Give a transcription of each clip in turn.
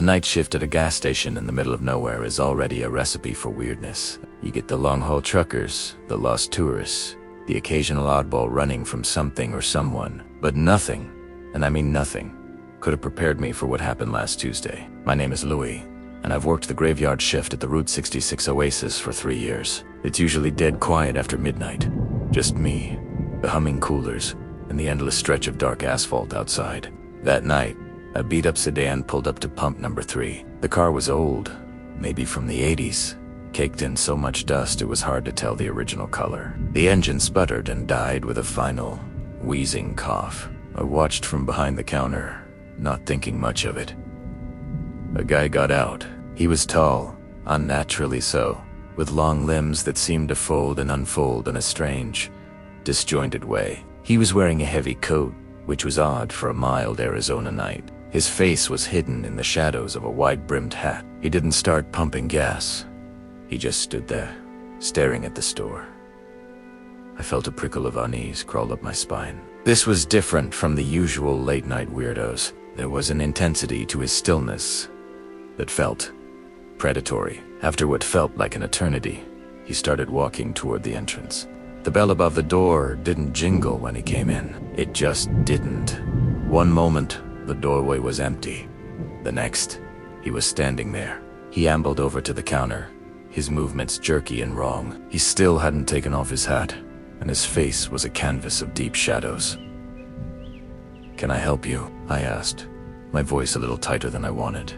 night shift at a gas station in the middle of nowhere is already a recipe for weirdness. You get the long-haul truckers, the lost tourists, the occasional oddball running from something or someone. But nothing, and I mean nothing, could have prepared me for what happened last Tuesday. My name is Louis, and I've worked the graveyard shift at the Route 66 Oasis for 3 years. It's usually dead quiet after midnight. Just me, the humming coolers, and the endless stretch of dark asphalt outside. That night, a beat-up sedan pulled up to pump number 3. The car was old, maybe from the 80s, caked in so much dust it was hard to tell the original color. The engine sputtered and died with a final, wheezing cough. I watched from behind the counter, not thinking much of it. A guy got out. He was tall, unnaturally so, with long limbs that seemed to fold and unfold in a strange, disjointed way. He was wearing a heavy coat, which was odd for a mild Arizona night. His face was hidden in the shadows of a wide-brimmed hat. He didn't start pumping gas. He just stood there, staring at the store. I felt a prickle of unease crawl up my spine. This was different from the usual late-night weirdos. There was an intensity to his stillness that felt predatory. After what felt like an eternity, he started walking toward the entrance. The bell above the door didn't jingle when he came in. It just didn't. One moment, the doorway was empty. The next, he was standing there. He ambled over to the counter, his movements jerky and wrong. He still hadn't taken off his hat, and his face was a canvas of deep shadows. "Can I help you?" I asked, my voice a little tighter than I wanted.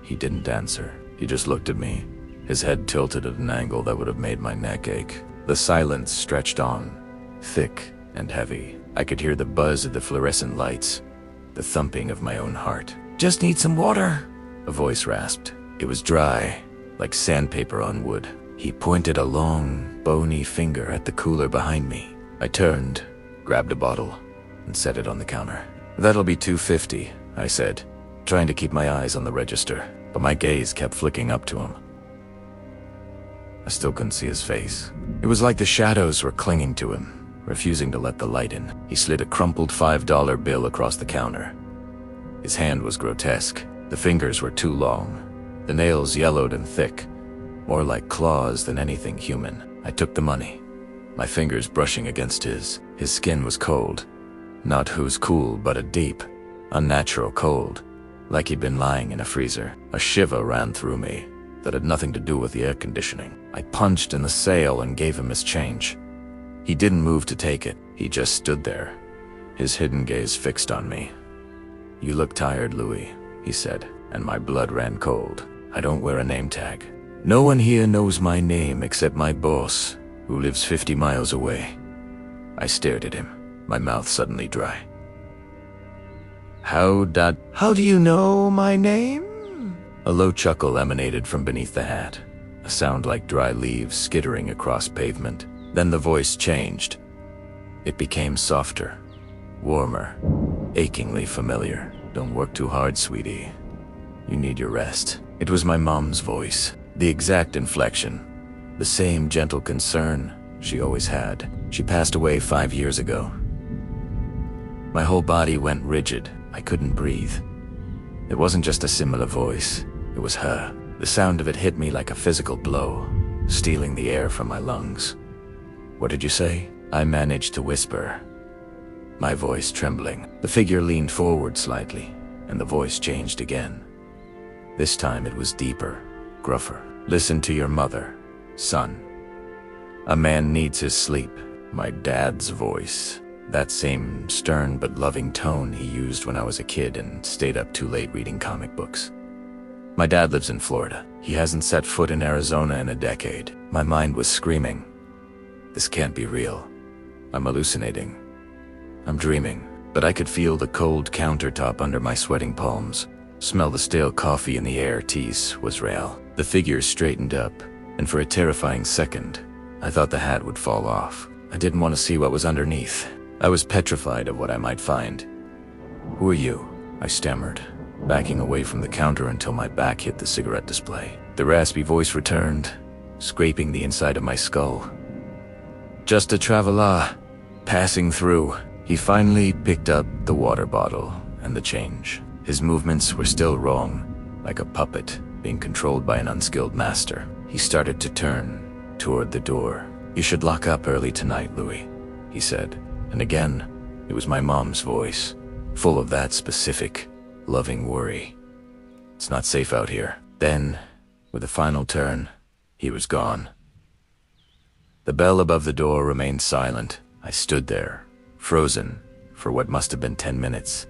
He didn't answer. He just looked at me, his head tilted at an angle that would have made my neck ache. The silence stretched on, thick and heavy. I could hear the buzz of the fluorescent lights, the thumping of my own heart. "Just need some water," a voice rasped. It was dry, like sandpaper on wood. He pointed a long, bony finger at the cooler behind me. I turned, grabbed a bottle, and set it on the counter. "That'll be $2.50, I said, trying to keep my eyes on the register, but my gaze kept flicking up to him. I still couldn't see his face. It was like the shadows were clinging to him, refusing to let the light in. He slid a crumpled $5 bill across the counter. His hand was grotesque. The fingers were too long, the nails yellowed and thick, more like claws than anything human. I took the money, my fingers brushing against his. His skin was cold. Not who's cool, but a deep, unnatural cold, like he'd been lying in a freezer. A shiver ran through me that had nothing to do with the air conditioning. I punched in the sale and gave him his change. He didn't move to take it. He just stood there, his hidden gaze fixed on me. "You look tired, Louis," he said, and my blood ran cold. "I don't wear a name tag. No one here knows my name except my boss, who lives 50 miles away." I stared at him, my mouth suddenly dry. How do you know my name?" A low chuckle emanated from beneath the hat, a sound like dry leaves skittering across pavement. Then the voice changed. It became softer, warmer, achingly familiar. "Don't work too hard, sweetie. You need your rest." It was my mom's voice, the exact inflection, the same gentle concern she always had. She passed away 5 years ago. My whole body went rigid. I couldn't breathe. It wasn't just a similar voice. It was her. The sound of it hit me like a physical blow, stealing the air from my lungs. "What did you say?" I managed to whisper, my voice trembling. The figure leaned forward slightly, and the voice changed again. This time it was deeper, gruffer. "Listen to your mother, son. A man needs his sleep." My dad's voice. That same stern but loving tone he used when I was a kid and stayed up too late reading comic books. My dad lives in Florida. He hasn't set foot in Arizona in a decade. My mind was screaming. This can't be real. I'm hallucinating. I'm dreaming. But I could feel the cold countertop under my sweating palms, smell the stale coffee in the air. Tease was real. The figure straightened up, and for a terrifying second, I thought the hat would fall off. I didn't want to see what was underneath. I was petrified of what I might find. "Who are you?" I stammered, backing away from the counter until my back hit the cigarette display. The raspy voice returned, scraping the inside of my skull. "Just a traveler, passing through." He finally picked up the water bottle and the change. His movements were still wrong, like a puppet being controlled by an unskilled master. He started to turn toward the door. "You should lock up early tonight, Louis," he said. And again, it was my mom's voice, full of that specific, loving worry. "It's not safe out here." Then, with a final turn, he was gone. The bell above the door remained silent. I stood there, frozen, for what must have been 10 minutes,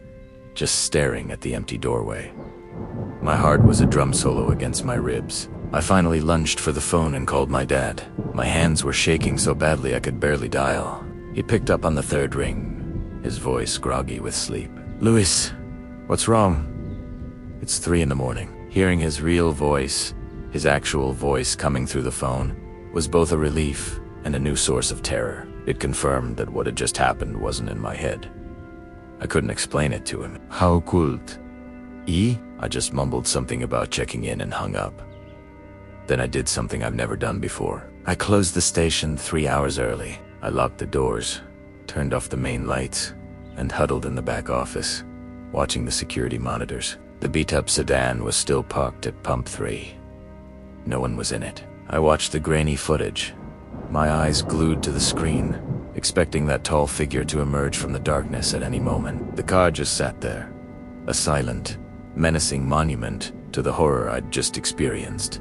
just staring at the empty doorway. My heart was a drum solo against my ribs. I finally lunged for the phone and called my dad. My hands were shaking so badly I could barely dial. He picked up on the third ring, his voice groggy with sleep. "Louis, what's wrong?" "It's 3 in the morning." Hearing his real voice, his actual voice coming through the phone, was both a relief and a new source of terror. It confirmed that what had just happened wasn't in my head. I couldn't explain it to him. "How could I just mumbled something about checking in and hung up. Then I did something I've never done before. I closed the station 3 hours early. I locked the doors, turned off the main lights, and huddled in the back office, watching the security monitors. The beat-up sedan was still parked at Pump 3. No one was in it. I watched the grainy footage, my eyes glued to the screen, expecting that tall figure to emerge from the darkness at any moment. The car just sat there, a silent, menacing monument to the horror I'd just experienced.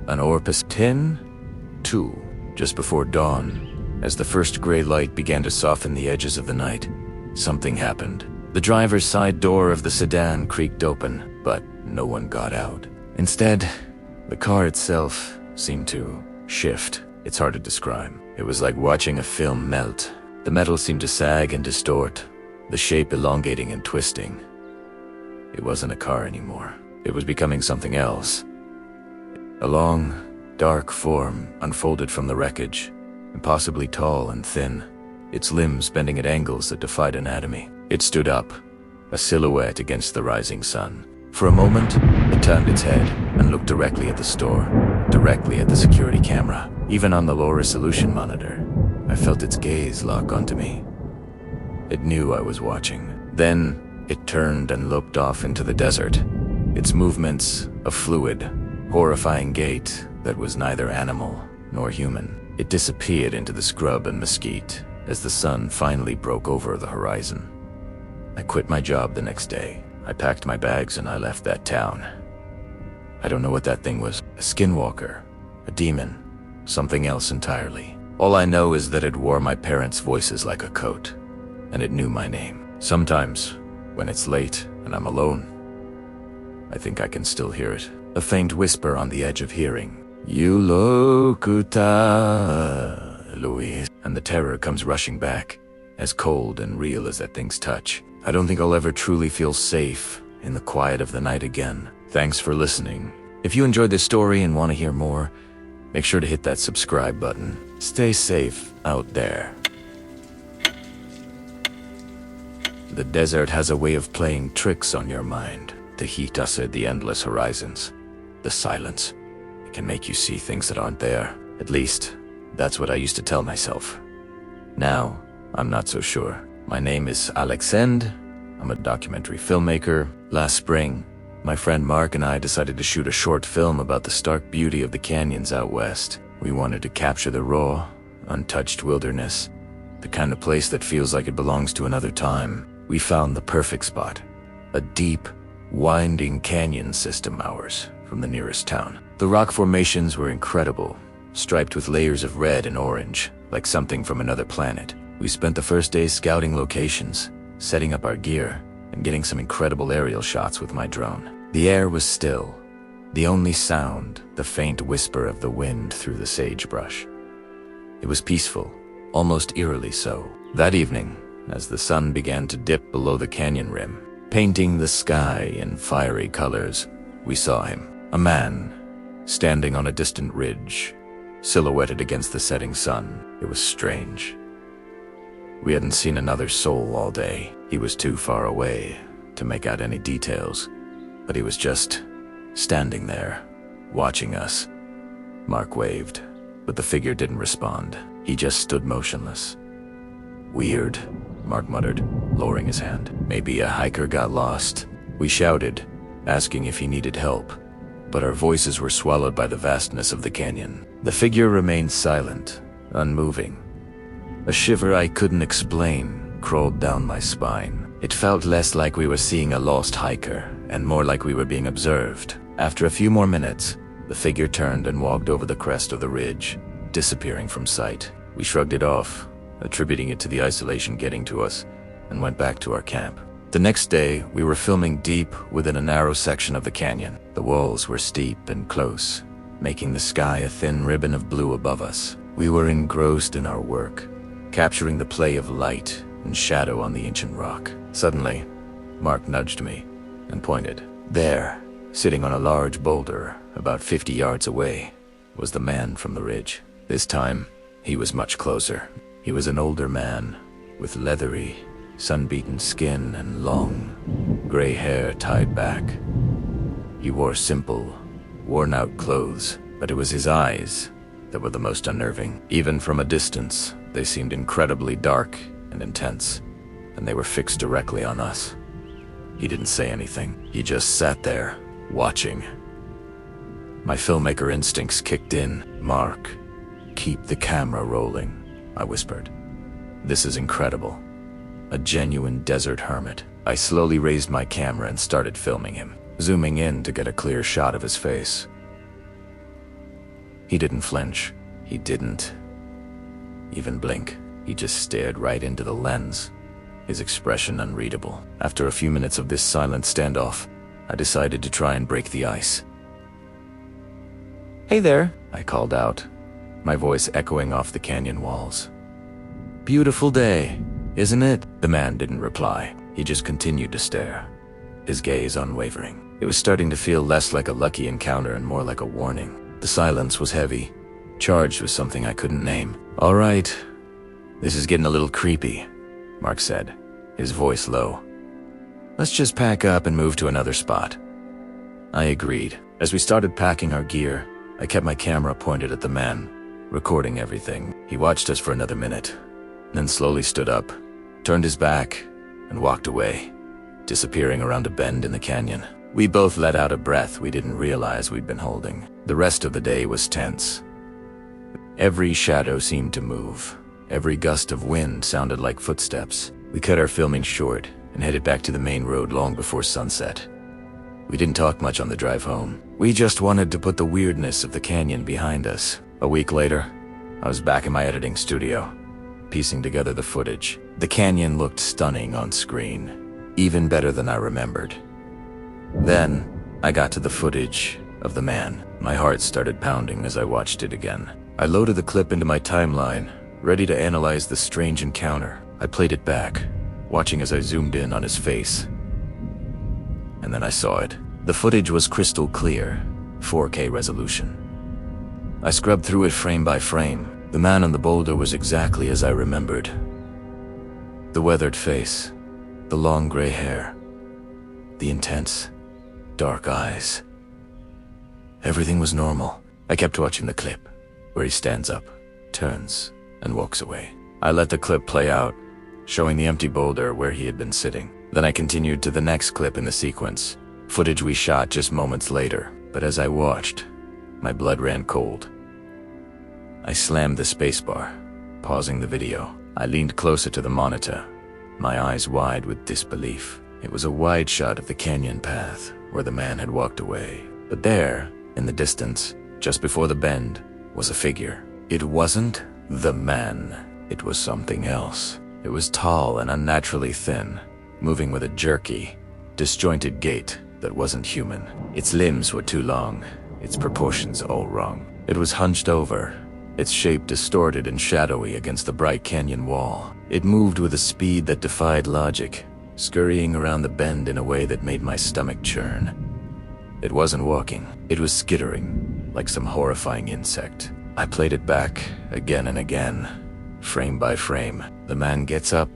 An Orpus 10-2, just before dawn, as the first gray light began to soften the edges of the night, something happened. The driver's side door of the sedan creaked open, but no one got out. Instead, the car itself seemed to shift. It's hard to describe. It was like watching a film melt. The metal seemed to sag and distort, the shape elongating and twisting. It wasn't a car anymore. It was becoming something else. A long, dark form unfolded from the wreckage, impossibly tall and thin, its limbs bending at angles that defied anatomy. It stood up, a silhouette against the rising sun. For a moment, it turned its head and looked directly at the store, directly at the security camera. Even on the low-resolution monitor, I felt its gaze lock onto me. It knew I was watching. Then, it turned and looked off into the desert, its movements a fluid, horrifying gait that was neither animal nor human. It disappeared into the scrub and mesquite as the sun finally broke over the horizon. I quit my job the next day. I packed my bags and I left that town. I don't know what that thing was. A skinwalker, a demon, something else entirely. All I know is that it wore my parents' voices like a coat, and it knew my name. Sometimes, when it's late and I'm alone, I think I can still hear it. A faint whisper on the edge of hearing. "You locuta, Louis." And the terror comes rushing back, as cold and real as that thing's touch. I don't think I'll ever truly feel safe in the quiet of the night again. Thanks for listening. If you enjoyed this story and want to hear more, make sure to hit that subscribe button. Stay safe out there. The desert has a way of playing tricks on your mind. The heat ushered the endless horizons. The silence. It can make you see things that aren't there. At least, that's what I used to tell myself. Now, I'm not so sure. My name is Alexandre. I'm a documentary filmmaker. Last spring, my friend Mark and I decided to shoot a short film about the stark beauty of the canyons out west. We wanted to capture the raw, untouched wilderness, the kind of place that feels like it belongs to another time. We found the perfect spot, a deep, winding canyon system hours from the nearest town. The rock formations were incredible, striped with layers of red and orange, like something from another planet. We spent the first day scouting locations, setting up our gear, and getting some incredible aerial shots with my drone. The air was still, the only sound, the faint whisper of the wind through the sagebrush. It was peaceful, almost eerily so. That evening, as the sun began to dip below the canyon rim, painting the sky in fiery colors, we saw him. A man, standing on a distant ridge, silhouetted against the setting sun. It was strange. We hadn't seen another soul all day. He was too far away to make out any details, but he was just standing there, watching us. Mark waved, but the figure didn't respond. He just stood motionless. "Weird," Mark muttered, lowering his hand. "Maybe a hiker got lost." We shouted, asking if he needed help, but our voices were swallowed by the vastness of the canyon. The figure remained silent, unmoving. A shiver I couldn't explain crawled down my spine. It felt less like we were seeing a lost hiker, and more like we were being observed. After a few more minutes, the figure turned and walked over the crest of the ridge, disappearing from sight. We shrugged it off, attributing it to the isolation getting to us, and went back to our camp. The next day, we were filming deep within a narrow section of the canyon. The walls were steep and close, making the sky a thin ribbon of blue above us. We were engrossed in our work, capturing the play of light and shadow on the ancient rock. Suddenly, Mark nudged me and pointed. There, sitting on a large boulder about 50 yards away, was the man from the ridge. This time, he was much closer. He was an older man, with leathery, sun-beaten skin and long, gray hair tied back. He wore simple, worn-out clothes, but it was his eyes that were the most unnerving. Even from a distance, they seemed incredibly dark and intense, and they were fixed directly on us. He didn't say anything. He just sat there, watching. My filmmaker instincts kicked in. "Mark, keep the camera rolling," I whispered. "This is incredible. A genuine desert hermit." I slowly raised my camera and started filming him, zooming in to get a clear shot of his face. He didn't flinch. He didn't even blink. He just stared right into the lens, his expression unreadable. After a few minutes of this silent standoff, I decided to try and break the ice. "Hey there," I called out, my voice echoing off the canyon walls. "Beautiful day, isn't it?" The man didn't reply. He just continued to stare, his gaze unwavering. It was starting to feel less like a lucky encounter and more like a warning. The silence was heavy, charged with something I couldn't name. "All right, this is getting a little creepy," Mark said, his voice low. "Let's just pack up and move to another spot." I agreed. As we started packing our gear, I kept my camera pointed at the man, recording everything. He watched us for another minute, then slowly stood up, turned his back, and walked away, disappearing around a bend in the canyon. We both let out a breath we didn't realize we'd been holding. The rest of the day was tense. Every shadow seemed to move. Every gust of wind sounded like footsteps. We cut our filming short and headed back to the main road long before sunset. We didn't talk much on the drive home. We just wanted to put the weirdness of the canyon behind us. A week later, I was back in my editing studio, piecing together the footage. The canyon looked stunning on screen, even better than I remembered. Then, I got to the footage of the man. My heart started pounding as I watched it again. I loaded the clip into my timeline, ready to analyze the strange encounter. I played it back, watching as I zoomed in on his face. And then I saw it. The footage was crystal clear, 4K resolution. I scrubbed through it frame by frame. The man on the boulder was exactly as I remembered. The weathered face, the long gray hair, the intense, dark eyes. Everything was normal. I kept watching the clip, where he stands up, turns, and walks away. I let the clip play out, showing the empty boulder where he had been sitting. Then I continued to the next clip in the sequence, footage we shot just moments later. But as I watched, my blood ran cold. I slammed the spacebar, pausing the video. I leaned closer to the monitor, my eyes wide with disbelief. It was a wide shot of the canyon path where the man had walked away. But there, in the distance, just before the bend, was a figure. It wasn't the man. It was something else. It was tall and unnaturally thin, moving with a jerky, disjointed gait that wasn't human. Its limbs were too long, its proportions all wrong. It was hunched over, its shape distorted and shadowy against the bright canyon wall. It moved with a speed that defied logic, scurrying around the bend in a way that made my stomach churn. It wasn't walking, it was skittering, like some horrifying insect. I played it back again and again, frame by frame. The man gets up,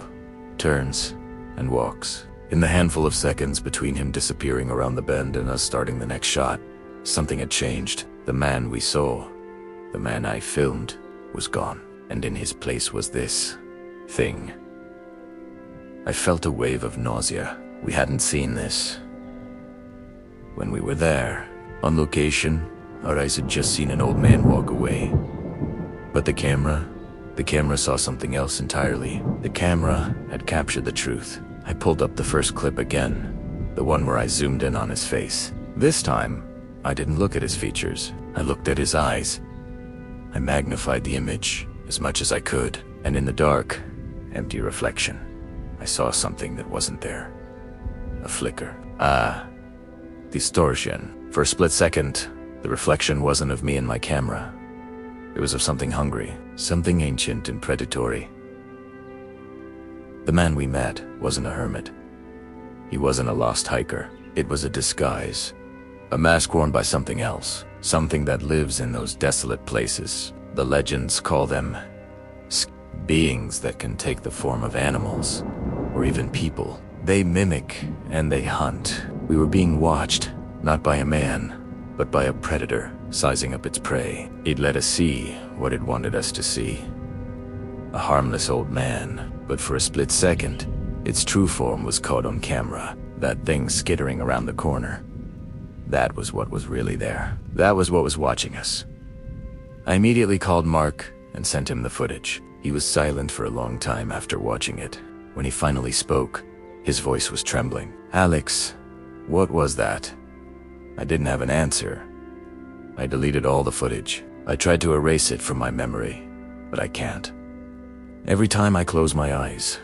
turns, and walks. In the handful of seconds between him disappearing around the bend and us starting the next shot, something had changed. The man we saw, the man I filmed, was gone, and in his place was this thing. I felt a wave of nausea. We hadn't seen this When we were there, on location, our eyes had just seen an old man walk away. But the camera saw something else entirely. The camera had captured the truth. I pulled up the first clip again, the one where I zoomed in on his face. This time, I didn't look at his features. I looked at his eyes. I magnified the image as much as I could, and in the dark, empty reflection, I saw something that wasn't there. A flicker. Distortion. For a split second, the reflection wasn't of me and my camera. It was of something hungry, something ancient and predatory. The man we met wasn't a hermit. He wasn't a lost hiker. It was a disguise. A mask worn by something else. Something that lives in those desolate places. The legends call them beings that can take the form of animals, or even people. They mimic and they hunt. We were being watched, not by a man, but by a predator sizing up its prey. It let us see what it wanted us to see. A harmless old man, but for a split second, its true form was caught on camera. That thing skittering around the corner. That was what was really there. That was what was watching us. I immediately called Mark and sent him the footage. He was silent for a long time after watching it. When he finally spoke, his voice was trembling. "Alex, what was that?" I didn't have an answer. I deleted all the footage. I tried to erase it from my memory, but I can't. Every time I close my eyes,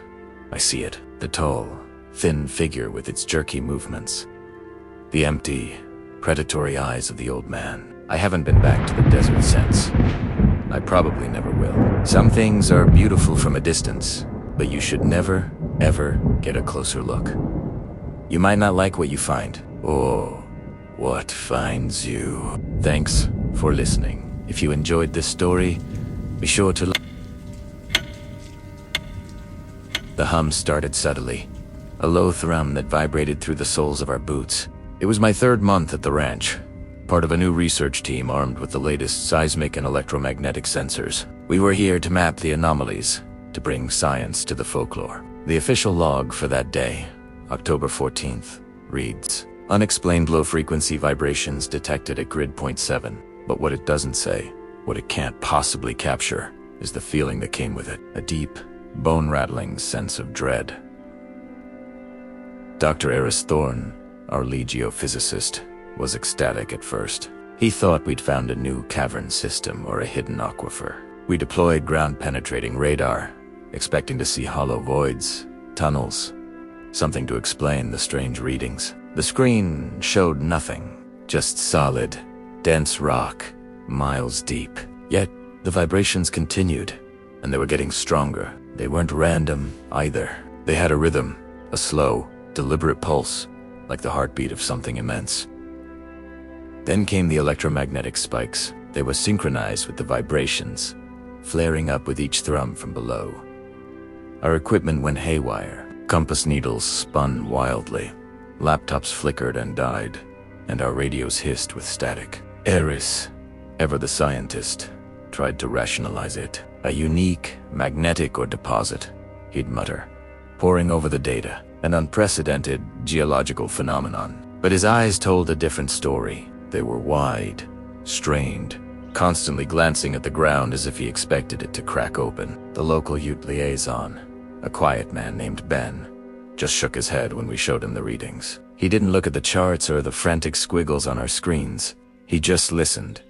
I see it. The tall, thin figure with its jerky movements. The empty, predatory eyes of the old man. I haven't been back to the desert since. I probably never will. Some things are beautiful from a distance, but you should never, ever get a closer look. You might not like what you find, or what finds you. Thanks for listening. If you enjoyed this story, be sure to The hum started subtly, a low thrum that vibrated through the soles of our boots. It was my third month at the ranch, part of a new research team armed with the latest seismic and electromagnetic sensors. We were here to map the anomalies, to bring science to the folklore. The official log for that day, October 14th, reads, "Unexplained low-frequency vibrations detected at grid point 7. But what it doesn't say, what it can't possibly capture, is the feeling that came with it. A deep, bone-rattling sense of dread." Dr. Eris Thorne, our lead geophysicist, was ecstatic at first. He thought we'd found a new cavern system or a hidden aquifer. We deployed ground-penetrating radar, expecting to see hollow voids, tunnels, something to explain the strange readings. The screen showed nothing, just solid, dense rock, miles deep. Yet, the vibrations continued, and they were getting stronger. They weren't random either. They had a rhythm, a slow, deliberate pulse, like the heartbeat of something immense. Then came the electromagnetic spikes. They were synchronized with the vibrations, flaring up with each thrum from below. Our equipment went haywire. Compass needles spun wildly. Laptops flickered and died, and our radios hissed with static. Eris, ever the scientist, tried to rationalize it. "A unique, magnetic or deposit," he'd mutter, poring over the data. "An unprecedented geological phenomenon." But his eyes told a different story. They were wide, strained, constantly glancing at the ground as if he expected it to crack open. The local Ute liaison, a quiet man named Ben, just shook his head when we showed him the readings. He didn't look at the charts or the frantic squiggles on our screens. He just listened,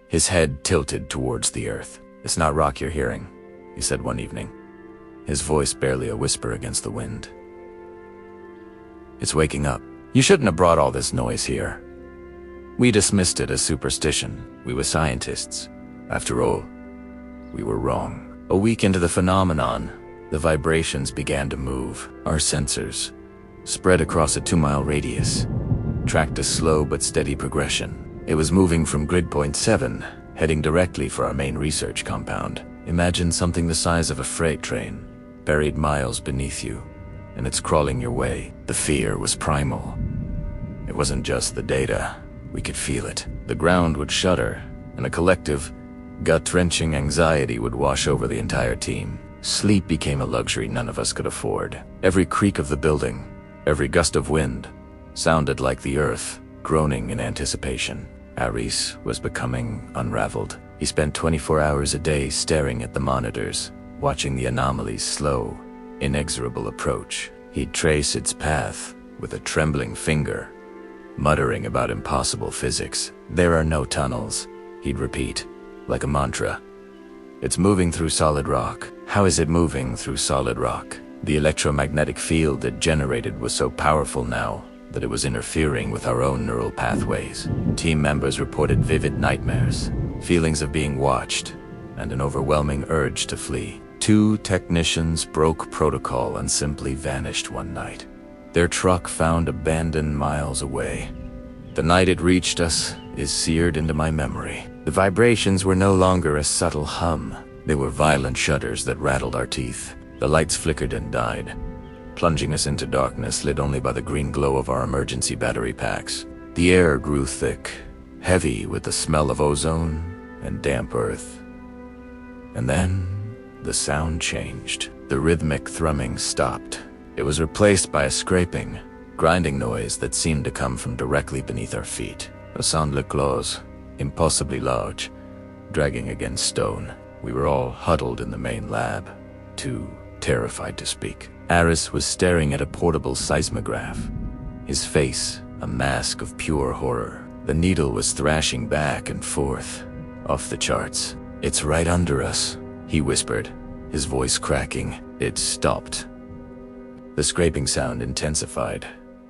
his head tilted towards the earth. "It's not rock you're hearing," he said one evening, his voice barely a whisper against the wind. "It's waking up. You shouldn't have brought all this noise here." We dismissed it as superstition. We were scientists. After all, we were wrong. A week into the phenomenon, the vibrations began to move. Our sensors, spread across a 2-mile radius, tracked a slow but steady progression. It was moving from grid point 7, heading directly for our main research compound. Imagine something the size of a freight train, buried miles beneath you, and it's crawling your way. The fear was primal. It wasn't just the data. We could feel it. The ground would shudder, and a collective, gut-wrenching anxiety would wash over the entire team. Sleep became a luxury none of us could afford. Every creak of the building, every gust of wind, sounded like the earth groaning in anticipation. Aris was becoming unraveled. He spent 24 hours a day staring at the monitors, watching the anomaly's slow, inexorable approach. He'd trace its path with a trembling finger, muttering about impossible physics. "There are no tunnels," he'd repeat, like a mantra. "It's moving through solid rock." How is it moving through solid rock? The electromagnetic field it generated was so powerful now that it was interfering with our own neural pathways. Team members reported vivid nightmares, feelings of being watched, and an overwhelming urge to flee. 2 technicians broke protocol and simply vanished one night. Their truck found abandoned miles away. The night it reached us is seared into my memory. The vibrations were no longer a subtle hum. They were violent shudders that rattled our teeth. The lights flickered and died, plunging us into darkness lit only by the green glow of our emergency battery packs. The air grew thick, heavy with the smell of ozone and damp earth. And then the sound changed. The rhythmic thrumming stopped. It was replaced by a scraping, grinding noise that seemed to come from directly beneath our feet. A sound le close, impossibly large, dragging against stone. We were all huddled in the main lab, too terrified to speak. Aris was staring at a portable seismograph, his face a mask of pure horror. The needle was thrashing back and forth, off the charts. "It's right under us," he whispered, his voice cracking. It stopped. The scraping sound intensified,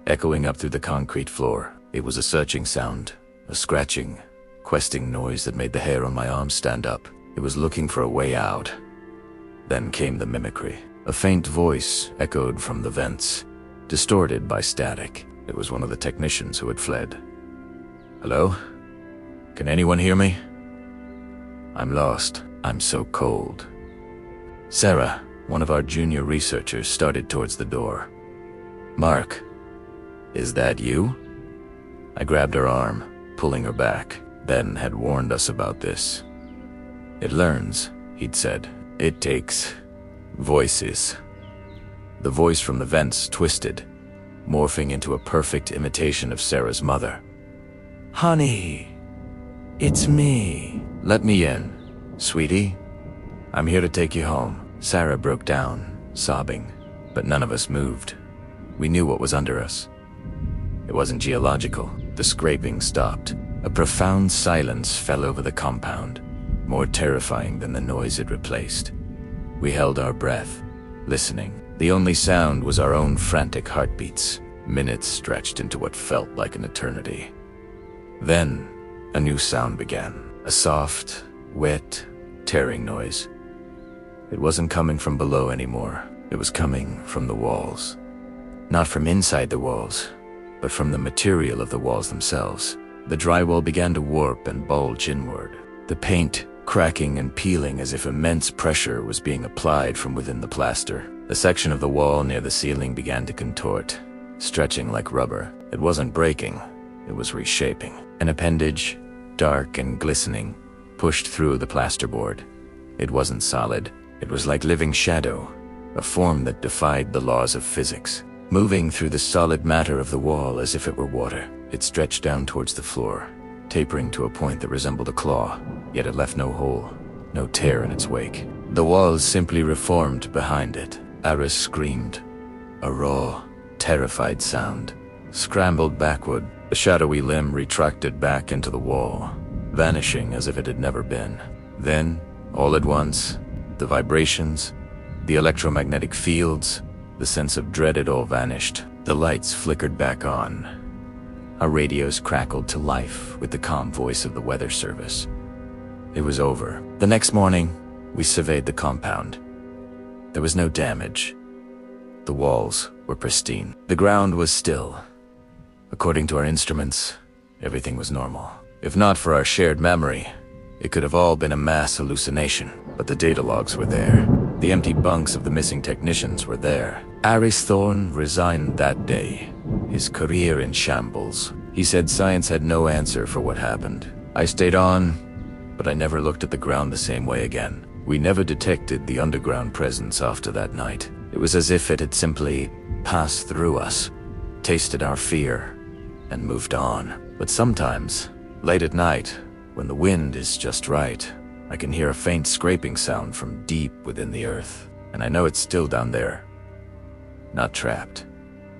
echoing up through the concrete floor. It was a searching sound, a scratching, questing noise that made the hair on my arms stand up. It was looking for a way out. Then came the mimicry. A faint voice echoed from the vents, distorted by static. It was one of the technicians who had fled. "Hello? Can anyone hear me? I'm lost. I'm so cold." Sarah, one of our junior researchers, started towards the door. "Mark, is that you?" I grabbed her arm, pulling her back. Ben had warned us about this. "It learns," he'd said. "It takes voices." The voice from the vents twisted, morphing into a perfect imitation of Sarah's mother. "Honey, it's me." "Let me in, sweetie. I'm here to take you home." Sarah broke down, sobbing, but none of us moved. We knew what was under us. It wasn't geological. The scraping stopped. A profound silence fell over the compound, more terrifying than the noise it replaced. We held our breath, listening. The only sound was our own frantic heartbeats. Minutes stretched into what felt like an eternity. Then, a new sound began. A soft, wet, tearing noise. It wasn't coming from below anymore. It was coming from the walls. Not from inside the walls, but from the material of the walls themselves. The drywall began to warp and bulge inward, the paint cracking and peeling as if immense pressure was being applied from within the plaster. The section of the wall near the ceiling began to contort, stretching like rubber. It wasn't breaking, it was reshaping. An appendage, dark and glistening, pushed through the plasterboard. It wasn't solid. It was like living shadow, a form that defied the laws of physics. Moving through the solid matter of the wall as if it were water, it stretched down towards the floor, tapering to a point that resembled a claw, yet it left no hole, no tear in its wake. The walls simply reformed behind it. Aris screamed, a raw, terrified sound. Scrambled backward, the shadowy limb retracted back into the wall, vanishing as if it had never been. Then, all at once, the vibrations, the electromagnetic fields, the sense of dread, it all vanished. The lights flickered back on. Our radios crackled to life with the calm voice of the weather service. It was over. The next morning, we surveyed the compound. There was no damage. The walls were pristine. The ground was still. According to our instruments, everything was normal. If not for our shared memory, it could have all been a mass hallucination. But the data logs were there. The empty bunks of the missing technicians were there. Aris Thorne resigned that day, his career in shambles. He said science had no answer for what happened. I stayed on, but I never looked at the ground the same way again. We never detected the underground presence after that night. It was as if it had simply passed through us, tasted our fear, and moved on. But sometimes, late at night, when the wind is just right, I can hear a faint scraping sound from deep within the earth, and I know it's still down there. Not trapped,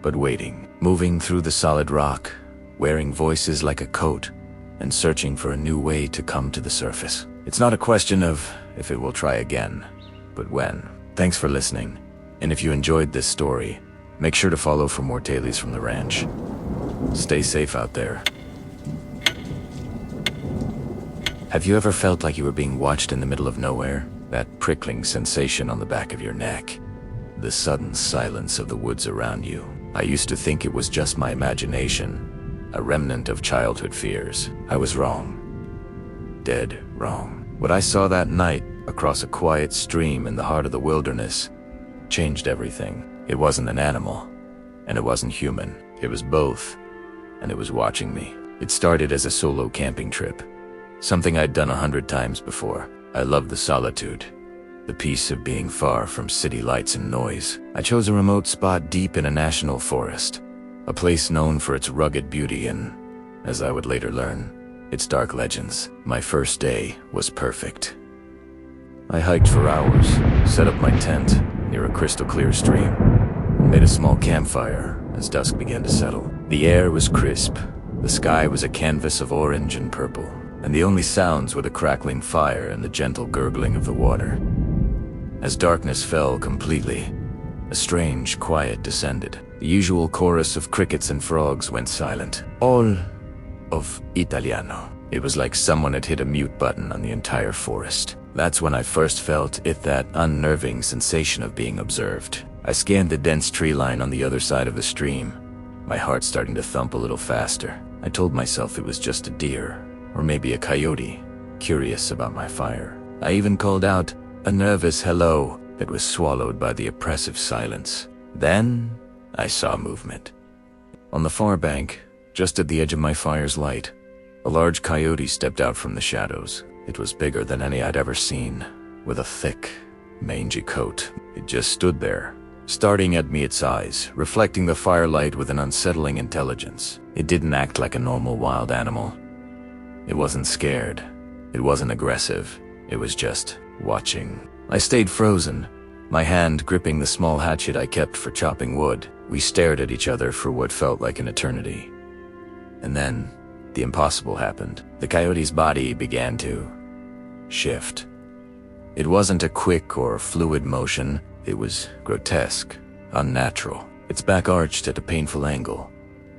but waiting, moving through the solid rock, wearing voices like a coat, and searching for a new way to come to the surface. It's not a question of if it will try again, but when. Thanks for listening, and if you enjoyed this story, make sure to follow for more tales from the ranch. Stay safe out there. Have you ever felt like you were being watched in the middle of nowhere? That prickling sensation on the back of your neck? The sudden silence of the woods around you? I used to think it was just my imagination, a remnant of childhood fears. I was wrong. Dead wrong. What I saw that night, across a quiet stream in the heart of the wilderness, changed everything. It wasn't an animal, and it wasn't human. It was both, and it was watching me. It started as a solo camping trip. Something I'd done 100 times before. I loved the solitude, the peace of being far from city lights and noise. I chose a remote spot deep in a national forest, a place known for its rugged beauty and, as I would later learn, its dark legends. My first day was perfect. I hiked for hours, set up my tent near a crystal clear stream, and made a small campfire as dusk began to settle. The air was crisp, the sky was a canvas of orange and purple, and the only sounds were the crackling fire and the gentle gurgling of the water. As darkness fell completely, a strange quiet descended. The usual chorus of crickets and frogs went silent. All of Italiano. It was like someone had hit a mute button on the entire forest. That's when I first felt that unnerving sensation of being observed. I scanned the dense tree line on the other side of the stream, my heart starting to thump a little faster. I told myself it was just a deer, or maybe a coyote, curious about my fire. I even called out a nervous hello that was swallowed by the oppressive silence. Then I saw movement. On the far bank, just at the edge of my fire's light, a large coyote stepped out from the shadows. It was bigger than any I'd ever seen, with a thick, mangy coat. It just stood there, starting at me its eyes, reflecting the firelight with an unsettling intelligence. It didn't act like a normal wild animal. It wasn't scared. It wasn't aggressive. It was just watching. I stayed frozen, my hand gripping the small hatchet I kept for chopping wood. We stared at each other for what felt like an eternity. And then, the impossible happened. The coyote's body began to shift. It wasn't a quick or fluid motion. It was grotesque, unnatural. Its back arched at a painful angle,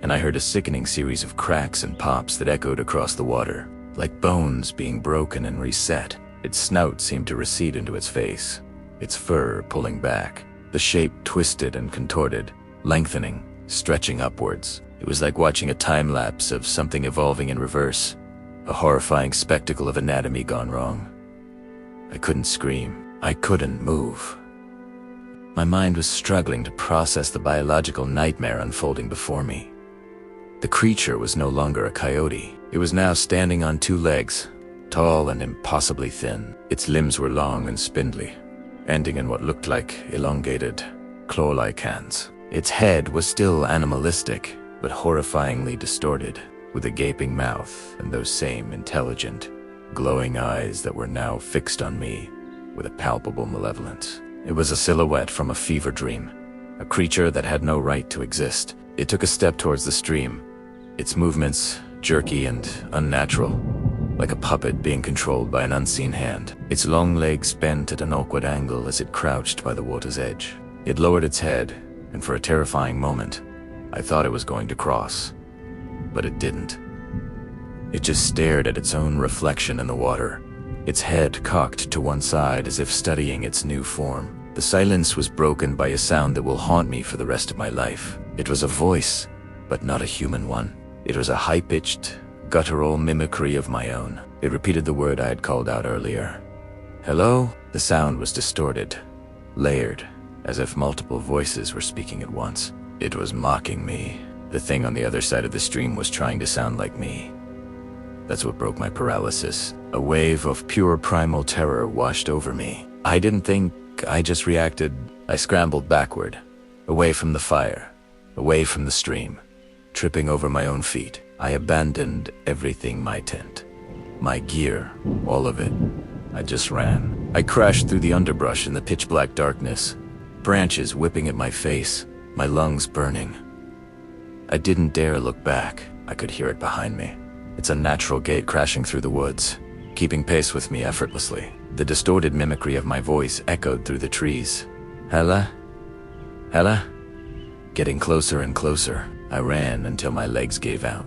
and I heard a sickening series of cracks and pops that echoed across the water, like bones being broken and reset. Its snout seemed to recede into its face, its fur pulling back, the shape twisted and contorted, lengthening, stretching upwards. It was like watching a time-lapse of something evolving in reverse, a horrifying spectacle of anatomy gone wrong. I couldn't scream. I couldn't move. My mind was struggling to process the biological nightmare unfolding before me. The creature was no longer a coyote. It was now standing on two legs, tall and impossibly thin. Its limbs were long and spindly, ending in what looked like elongated, claw-like hands. Its head was still animalistic, but horrifyingly distorted, with a gaping mouth and those same intelligent, glowing eyes that were now fixed on me with a palpable malevolence. It was a silhouette from a fever dream, a creature that had no right to exist. It took a step towards the stream, its movements jerky and unnatural, like a puppet being controlled by an unseen hand. Its long legs bent at an awkward angle as it crouched by the water's edge. It lowered its head, and for a terrifying moment, I thought it was going to cross. But it didn't. It just stared at its own reflection in the water, its head cocked to one side as if studying its new form. The silence was broken by a sound that will haunt me for the rest of my life. It was a voice, but not a human one. It was a high-pitched, guttural mimicry of my own. It repeated the word I had called out earlier. Hello? The sound was distorted, layered, as if multiple voices were speaking at once. It was mocking me. The thing on the other side of the stream was trying to sound like me. That's what broke my paralysis. A wave of pure primal terror washed over me. I didn't think, I just reacted. I scrambled backward, away from the fire, away from the stream, tripping over my own feet. I abandoned everything my tent. My gear, all of it. I just ran. I crashed through the underbrush in the pitch-black darkness, branches whipping at my face, my lungs burning. I didn't dare look back. I could hear it behind me. Its unnatural gait crashing through the woods, keeping pace with me effortlessly. The distorted mimicry of my voice echoed through the trees. Hella? Hella? Getting closer and closer, I ran until my legs gave out,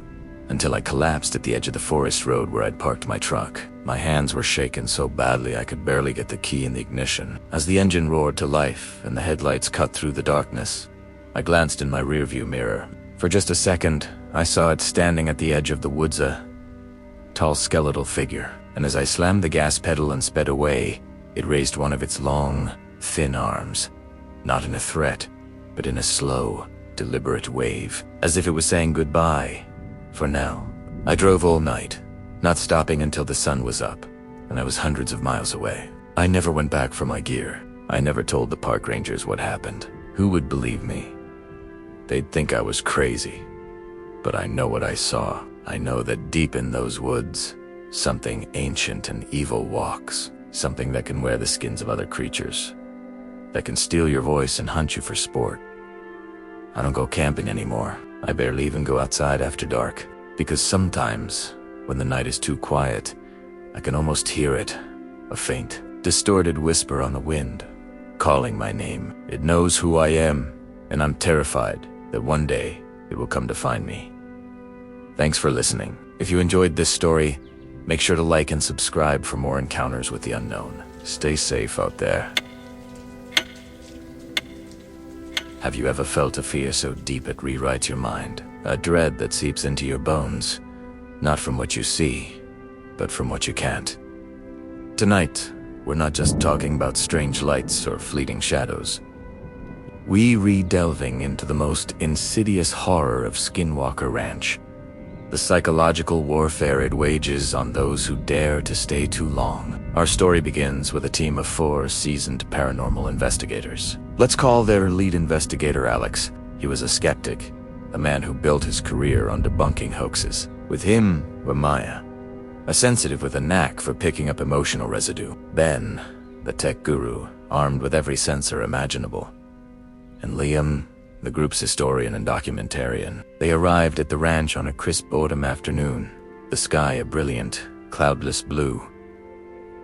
until I collapsed at the edge of the forest road where I'd parked my truck. My hands were shaking so badly I could barely get the key in the ignition. As the engine roared to life and the headlights cut through the darkness, I glanced in my rearview mirror. For just a second, I saw it standing at the edge of the woods, a tall skeletal figure. And as I slammed the gas pedal and sped away, it raised one of its long, thin arms, not in a threat, but in a slow, deliberate wave, as if it was saying goodbye. For now. I drove all night, not stopping until the sun was up, and I was hundreds of miles away. I never went back for my gear. I never told the park rangers what happened. Who would believe me? They'd think I was crazy. But I know what I saw. I know that deep in those woods, something ancient and evil walks. Something that can wear the skins of other creatures. That can steal your voice and hunt you for sport. I don't go camping anymore. I barely even go outside after dark. Because sometimes, when the night is too quiet, I can almost hear it. A faint, distorted whisper on the wind, calling my name. It knows who I am, and I'm terrified that one day it will come to find me. Thanks for listening. If you enjoyed this story, make sure to like and subscribe for more encounters with the unknown. Stay safe out there. Have you ever felt a fear so deep it rewrites your mind? A dread that seeps into your bones, not from what you see, but from what you can't. Tonight, we're not just talking about strange lights or fleeting shadows. We re-delving into the most insidious horror of Skinwalker Ranch, the psychological warfare it wages on those who dare to stay too long. Our story begins with a team of 4 seasoned paranormal investigators. Let's call their lead investigator Alex. He was a skeptic, a man who built his career on debunking hoaxes. With him were Maya, a sensitive with a knack for picking up emotional residue. Ben, the tech guru, armed with every sensor imaginable. And Liam, the group's historian and documentarian. They arrived at the ranch on a crisp autumn afternoon, the sky a brilliant, cloudless blue.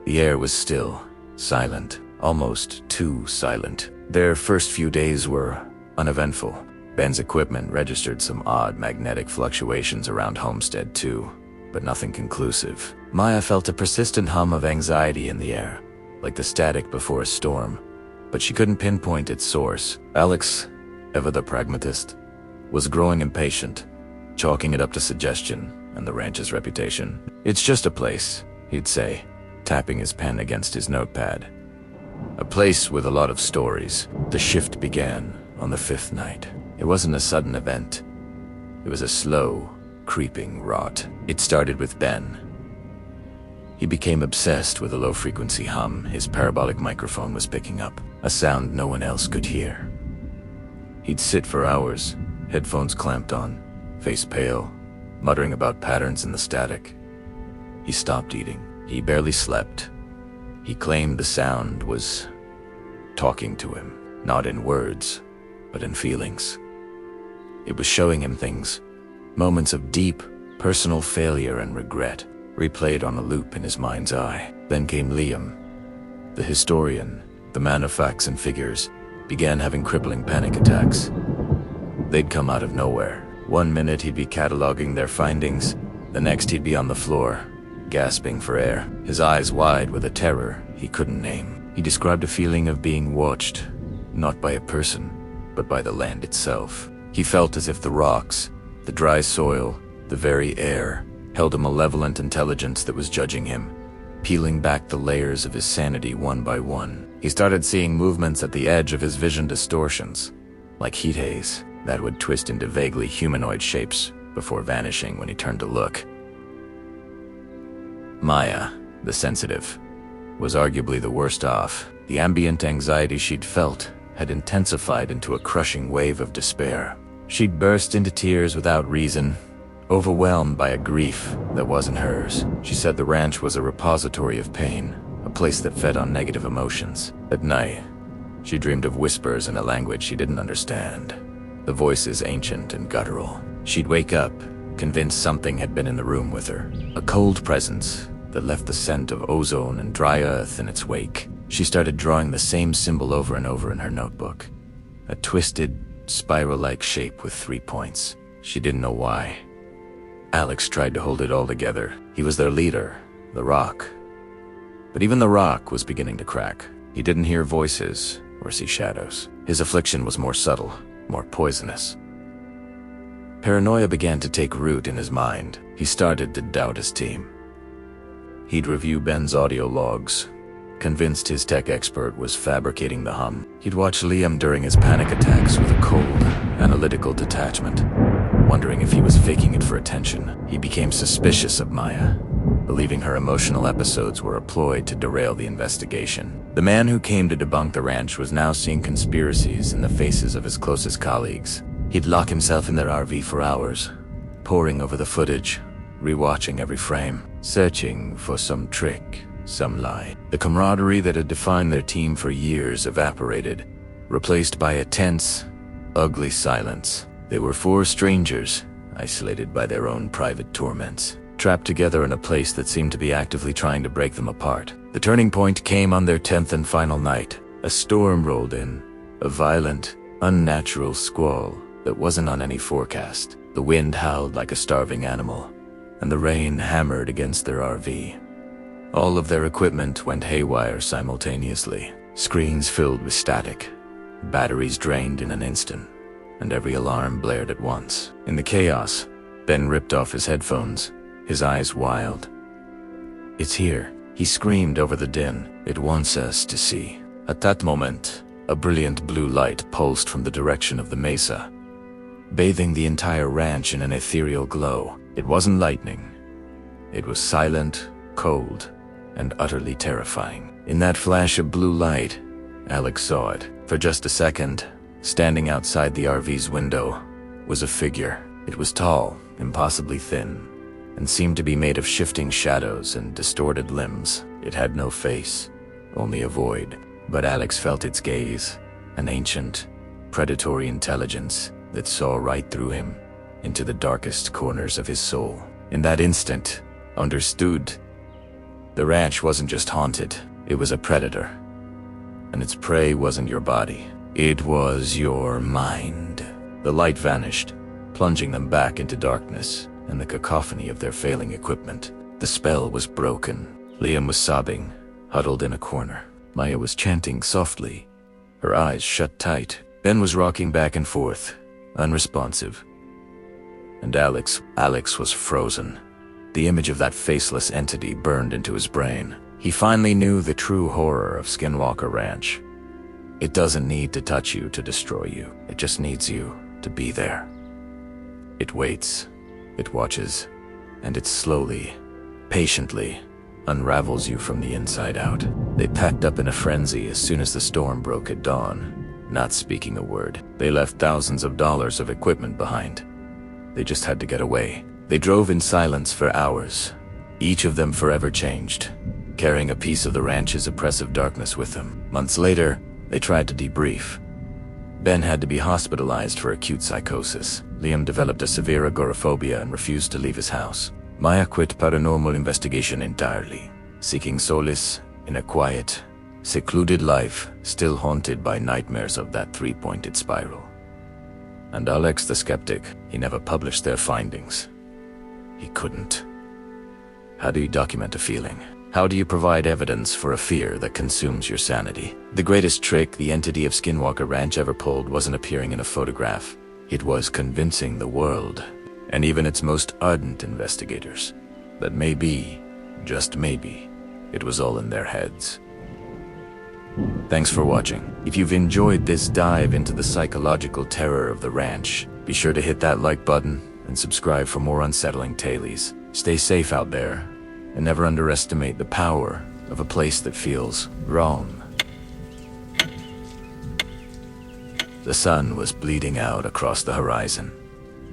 The air was still, silent, almost too silent. Their first few days were uneventful. Ben's equipment registered some odd magnetic fluctuations around Homestead 2, but nothing conclusive. Maya felt a persistent hum of anxiety in the air, like the static before a storm, but she couldn't pinpoint its source. Alex, ever the pragmatist, was growing impatient, chalking it up to suggestion and the ranch's reputation. It's just a place, he'd say, tapping his pen against his notepad. A place with a lot of stories. The shift began on the 5th night. It wasn't a sudden event. It was a slow, creeping rot. It started with Ben. He became obsessed with a low-frequency hum his parabolic microphone was picking up, a sound no one else could hear. He'd sit for hours, headphones clamped on, face pale, muttering about patterns in the static. He stopped eating. He barely slept. He claimed the sound was talking to him, not in words, but in feelings. It was showing him things, moments of deep, personal failure and regret, replayed on a loop in his mind's eye. Then came Liam, the historian, the man of facts and figures, began having crippling panic attacks. They'd come out of nowhere. One minute he'd be cataloging their findings, the next he'd be on the floor, gasping for air, his eyes wide with a terror he couldn't name. He described a feeling of being watched, not by a person, but by the land itself. He felt as if the rocks, the dry soil, the very air, held a malevolent intelligence that was judging him, peeling back the layers of his sanity one by one. He started seeing movements at the edge of his vision distortions, like heat haze that would twist into vaguely humanoid shapes before vanishing when he turned to look. Maya, the sensitive, was arguably the worst off. The ambient anxiety she'd felt had intensified into a crushing wave of despair. She'd burst into tears without reason, overwhelmed by a grief that wasn't hers. She said the ranch was a repository of pain, a place that fed on negative emotions. At night, she dreamed of whispers in a language she didn't understand, the voices ancient and guttural. She'd wake up, convinced something had been in the room with her, a cold presence that left the scent of ozone and dry earth in its wake. She started drawing the same symbol over and over in her notebook, a twisted, spiral-like shape with 3 points. She didn't know why. Alex tried to hold it all together. He was their leader, the rock. But even the rock was beginning to crack. He didn't hear voices or see shadows. His affliction was more subtle, more poisonous. Paranoia began to take root in his mind. He started to doubt his team. He'd review Ben's audio logs, convinced his tech expert was fabricating the hum. He'd watch Liam during his panic attacks with a cold, analytical detachment, wondering if he was faking it for attention. He became suspicious of Maya, believing her emotional episodes were a ploy to derail the investigation. The man who came to debunk the ranch was now seeing conspiracies in the faces of his closest colleagues. He'd lock himself in their RV for hours, poring over the footage, rewatching every frame, searching for some trick, some lie. The camaraderie that had defined their team for years evaporated, replaced by a tense, ugly silence. They were 4 strangers, isolated by their own private torments, trapped together in a place that seemed to be actively trying to break them apart. The turning point came on their 10th and final night. A storm rolled in, a violent, unnatural squall that wasn't on any forecast. The wind howled like a starving animal, and the rain hammered against their RV. All of their equipment went haywire simultaneously. Screens filled with static, batteries drained in an instant, and every alarm blared at once. In the chaos, Ben ripped off his headphones, his eyes wild. "It's here," he screamed over the din. "It wants us to see." At that moment, a brilliant blue light pulsed from the direction of the mesa, bathing the entire ranch in an ethereal glow. It wasn't lightning. It was silent, cold, and utterly terrifying. In that flash of blue light, Alex saw it. For just a second, standing outside the RV's window, was a figure. It was tall, impossibly thin, and seemed to be made of shifting shadows and distorted limbs. It had no face, only a void. But Alex felt its gaze, an ancient, predatory intelligence that saw right through him, into the darkest corners of his soul. In that instant, understood, the ranch wasn't just haunted, it was a predator. And its prey wasn't your body, it was your mind. The light vanished, plunging them back into darkness and the cacophony of their failing equipment. The spell was broken. Liam was sobbing, huddled in a corner. Maya was chanting softly, her eyes shut tight. Ben was rocking back and forth, unresponsive. And Alex was frozen. The image of that faceless entity burned into his brain. He finally knew the true horror of Skinwalker Ranch. It doesn't need to touch you to destroy you. It just needs you to be there. It waits, it watches, and it slowly, patiently, unravels you from the inside out. They packed up in a frenzy as soon as the storm broke at dawn, not speaking a word. They left thousands of dollars of equipment behind. They just had to get away. They drove in silence for hours, each of them forever changed, carrying a piece of the ranch's oppressive darkness with them. Months later, they tried to debrief. Ben had to be hospitalized for acute psychosis. Liam developed a severe agoraphobia and refused to leave his house. Maya quit paranormal investigation entirely, seeking solace in a quiet, secluded life still haunted by nightmares of that 3-pointed spiral. And Alex the skeptic, he never published their findings. He couldn't. How do you document a feeling? How do you provide evidence for a fear that consumes your sanity? The greatest trick the entity of Skinwalker Ranch ever pulled wasn't appearing in a photograph. It was convincing the world, and even its most ardent investigators, that maybe, just maybe, it was all in their heads. Thanks for watching. If you've enjoyed this dive into the psychological terror of the ranch, be sure to hit that like button and subscribe for more unsettling tales. Stay safe out there, and never underestimate the power of a place that feels wrong. The sun was bleeding out across the horizon,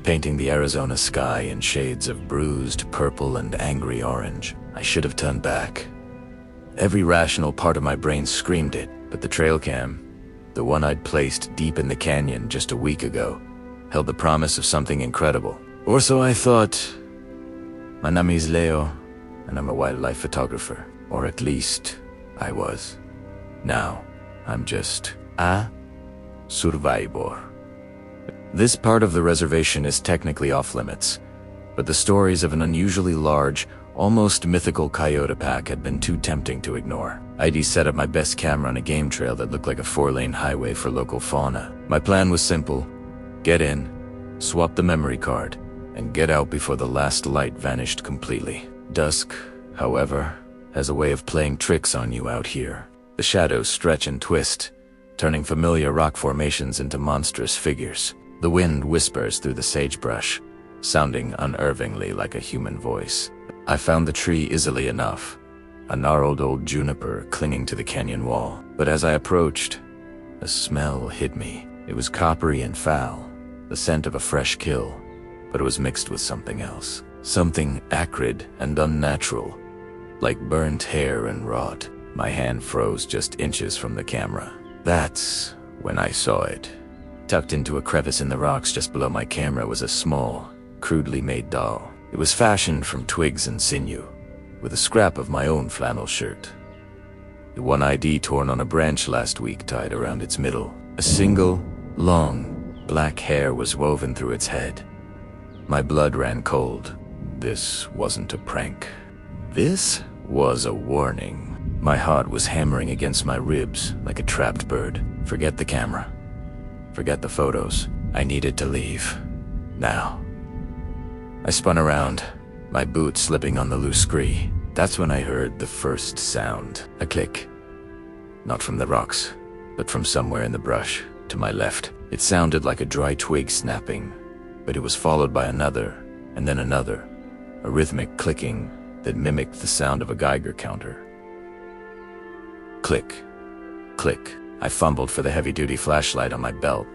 painting the Arizona sky in shades of bruised purple and angry orange. I should have turned back. Every rational part of my brain screamed it, but the trail cam, the one I'd placed deep in the canyon just a week ago, held the promise of something incredible. Or so I thought. My name is Leo, and I'm a wildlife photographer. Or at least, I was. Now, I'm just a survivor. This part of the reservation is technically off-limits, but the stories of an unusually large, almost mythical coyote pack had been too tempting to ignore. I'd set up my best camera on a game trail that looked like a 4-lane highway for local fauna. My plan was simple: get in, swap the memory card, and get out before the last light vanished completely. Dusk, however, has a way of playing tricks on you out here. The shadows stretch and twist, turning familiar rock formations into monstrous figures. The wind whispers through the sagebrush, sounding unnervingly like a human voice. I found the tree easily enough, a gnarled old juniper clinging to the canyon wall. But as I approached, a smell hit me. It was coppery and foul, the scent of a fresh kill, but it was mixed with something else. Something acrid and unnatural, like burnt hair and rot. My hand froze just inches from the camera. That's when I saw it. Tucked into a crevice in the rocks just below my camera was a small, crudely made doll. It was fashioned from twigs and sinew, with a scrap of my own flannel shirt. The one ID torn on a branch last week tied around its middle. A single, long, black hair was woven through its head. My blood ran cold. This wasn't a prank. This was a warning. My heart was hammering against my ribs like a trapped bird. Forget the camera. Forget the photos. I needed to leave. Now. I spun around, my boot slipping on the loose scree. That's when I heard the first sound. A click. Not from the rocks, but from somewhere in the brush, to my left. It sounded like a dry twig snapping, but it was followed by another, and then another. A rhythmic clicking that mimicked the sound of a Geiger counter. Click. Click. I fumbled for the heavy-duty flashlight on my belt,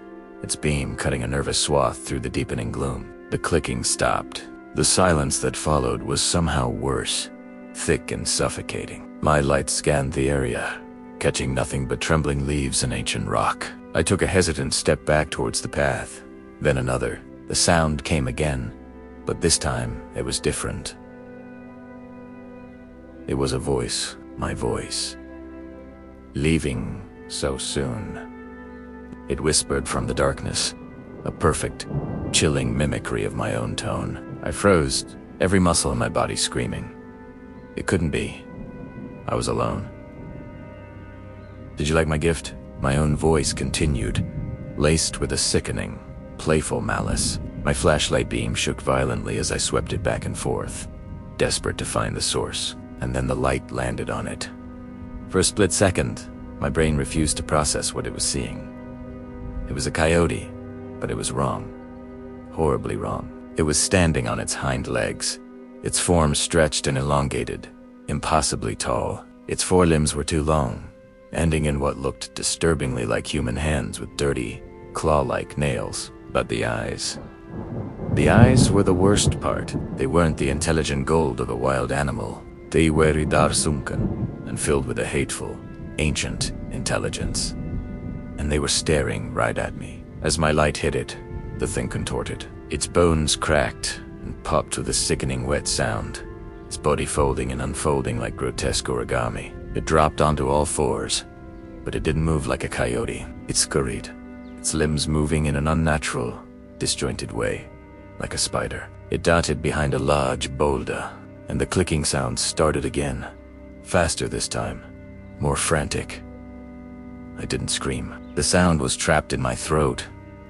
its beam cutting a nervous swath through the deepening gloom. The clicking stopped. The silence that followed was somehow worse, thick and suffocating. My light scanned the area, catching nothing but trembling leaves and ancient rock. I took a hesitant step back towards the path, then another. The sound came again, but this time it was different. It was a voice, my voice. Leaving so soon. It whispered from the darkness, a perfect, chilling mimicry of my own tone. I froze, every muscle in my body screaming. It couldn't be. I was alone. Did you like my gift? My own voice continued, laced with a sickening, playful malice. My flashlight beam shook violently as I swept it back and forth, desperate to find the source, and then the light landed on it. For a split second, my brain refused to process what it was seeing. It was a coyote, but it was wrong. Horribly wrong. It was standing on its hind legs, its form stretched and elongated, impossibly tall. Its forelimbs were too long, ending in what looked disturbingly like human hands with dirty, claw-like nails. But the eyes. The eyes were the worst part. They weren't the intelligent gold of a wild animal. They were sunken and filled with a hateful, ancient intelligence. And they were staring right at me. As my light hit it, the thing contorted. Its bones cracked and popped with a sickening wet sound, its body folding and unfolding like grotesque origami. It dropped onto all fours, but it didn't move like a coyote. It scurried, its limbs moving in an unnatural, disjointed way, like a spider. It darted behind a large boulder, and the clicking sound started again, faster this time, more frantic. I didn't scream. The sound was trapped in my throat,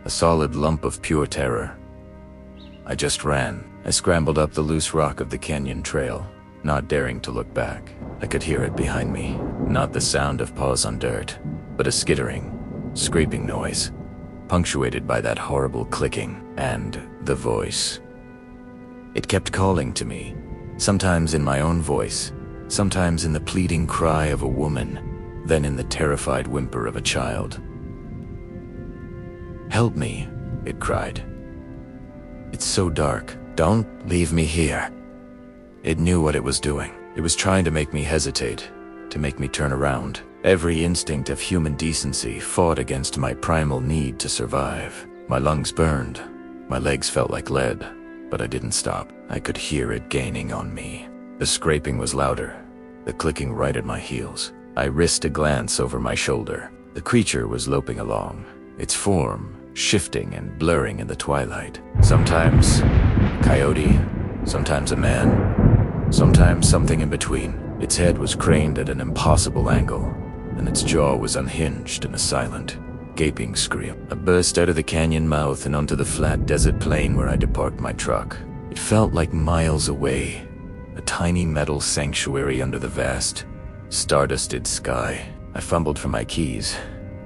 a solid lump of pure terror. I just ran. I scrambled up the loose rock of the canyon trail, not daring to look back. I could hear it behind me, not the sound of paws on dirt, but a skittering, scraping noise, punctuated by that horrible clicking, and the voice. It kept calling to me, sometimes in my own voice, sometimes in the pleading cry of a woman, then in the terrified whimper of a child. "Help me," it cried. It's so dark. Don't leave me here." It knew what it was doing. It was trying to make me hesitate, to make me turn around. Every instinct of human decency fought against my primal need to survive. My lungs burned. My legs felt like lead, but I didn't stop. I could hear it gaining on me. The scraping was louder, the clicking right at my heels. I risked a glance over my shoulder. The creature was loping along, its form shifting and blurring in the twilight. Sometimes a coyote, sometimes a man, sometimes something in between. Its head was craned at an impossible angle, and its jaw was unhinged in a silent, gaping scream. I burst out of the canyon mouth and onto the flat desert plain where I parked my truck. It felt like miles away, a tiny metal sanctuary under the vast, stardusted sky. I fumbled for my keys,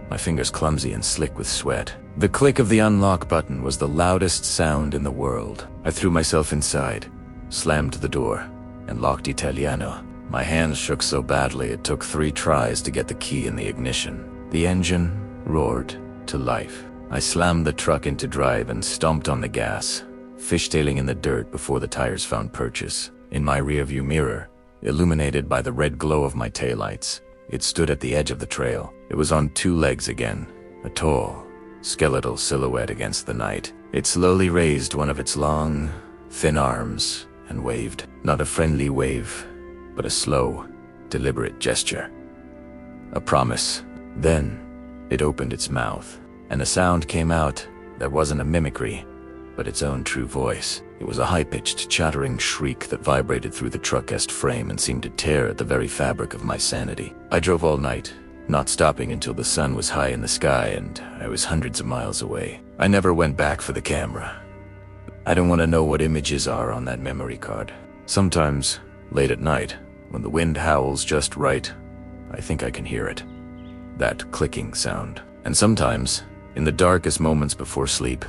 my fingers clumsy and slick with sweat. The click of the unlock button was the loudest sound in the world. I threw myself inside, slammed the door, and locked Italiano. My hands shook so badly it took 3 tries to get the key in the ignition. The engine roared to life. I slammed the truck into drive and stomped on the gas, fishtailing in the dirt before the tires found purchase. In my rearview mirror, illuminated by the red glow of my taillights, it stood at the edge of the trail. It was on 2 legs again, a tall, skeletal silhouette against the night. It slowly raised one of its long, thin arms and waved. Not a friendly wave, but a slow, deliberate gesture. A promise. Then, it opened its mouth, and a sound came out that wasn't a mimicry, but its own true voice. It was a high-pitched, chattering shriek that vibrated through the truck-est frame and seemed to tear at the very fabric of my sanity. I drove all night, not stopping until the sun was high in the sky and I was hundreds of miles away. I never went back for the camera. I don't want to know what images are on that memory card. Sometimes, late at night, when the wind howls just right, I think I can hear it. That clicking sound. And sometimes, in the darkest moments before sleep,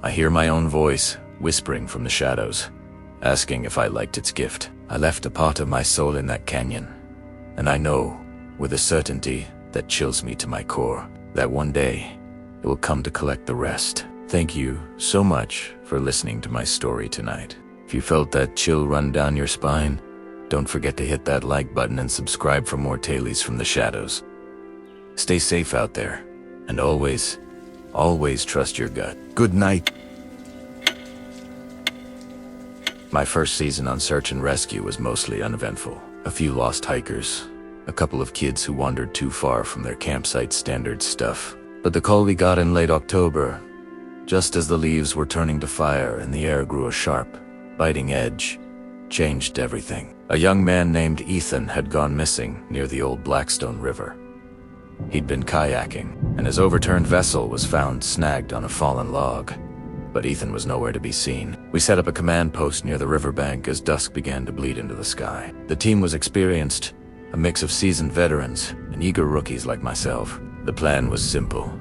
I hear my own voice whispering from the shadows, asking if I liked its gift. I left a part of my soul in that canyon, and I know, with a certainty that chills me to my core, that one day it will come to collect the rest. Thank you so much for listening to my story tonight. If you felt that chill run down your spine, don't forget to hit that like button and subscribe for more tales from the shadows. Stay safe out there, and always, always trust your gut. Good night. My first season on Search and Rescue was mostly uneventful. A few lost hikers, a couple of kids who wandered too far from their campsite standard stuff. But the call we got in late October, just as the leaves were turning to fire and the air grew a sharp, biting edge, changed everything. A young man named Ethan had gone missing near the old Blackstone River. He'd been kayaking, and his overturned vessel was found snagged on a fallen log. But Ethan was nowhere to be seen. We set up a command post near the riverbank as dusk began to bleed into the sky. The team was experienced, a mix of seasoned veterans and eager rookies like myself. The plan was simple.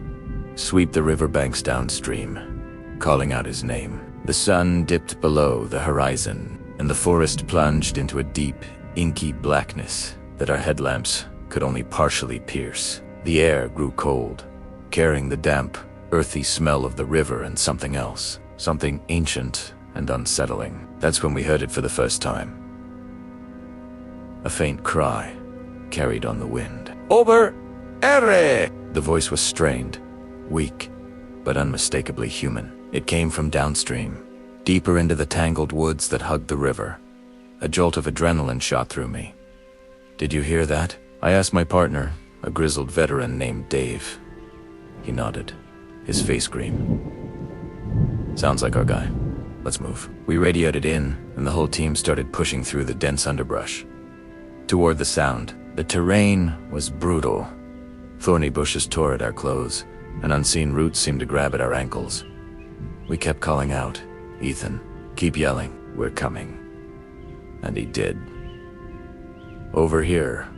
Sweep the riverbanks downstream, calling out his name. The sun dipped below the horizon, and the forest plunged into a deep, inky blackness that our headlamps could only partially pierce. The air grew cold, carrying the damp, earthy smell of the river and something else, something ancient and unsettling. That's when we heard it for the first time. A faint cry, carried on the wind. Over Ere! The voice was strained, weak, but unmistakably human. It came from downstream, deeper into the tangled woods that hugged the river. A jolt of adrenaline shot through me. Did you hear that? I asked my partner, a grizzled veteran named Dave. He nodded, his face green. Sounds like our guy. Let's move. We radioed it in, and the whole team started pushing through the dense underbrush. Toward the sound, the terrain was brutal. Thorny bushes tore at our clothes, and unseen roots seemed to grab at our ankles. We kept calling out, "Ethan, keep yelling, we're coming." And he did. "Over here.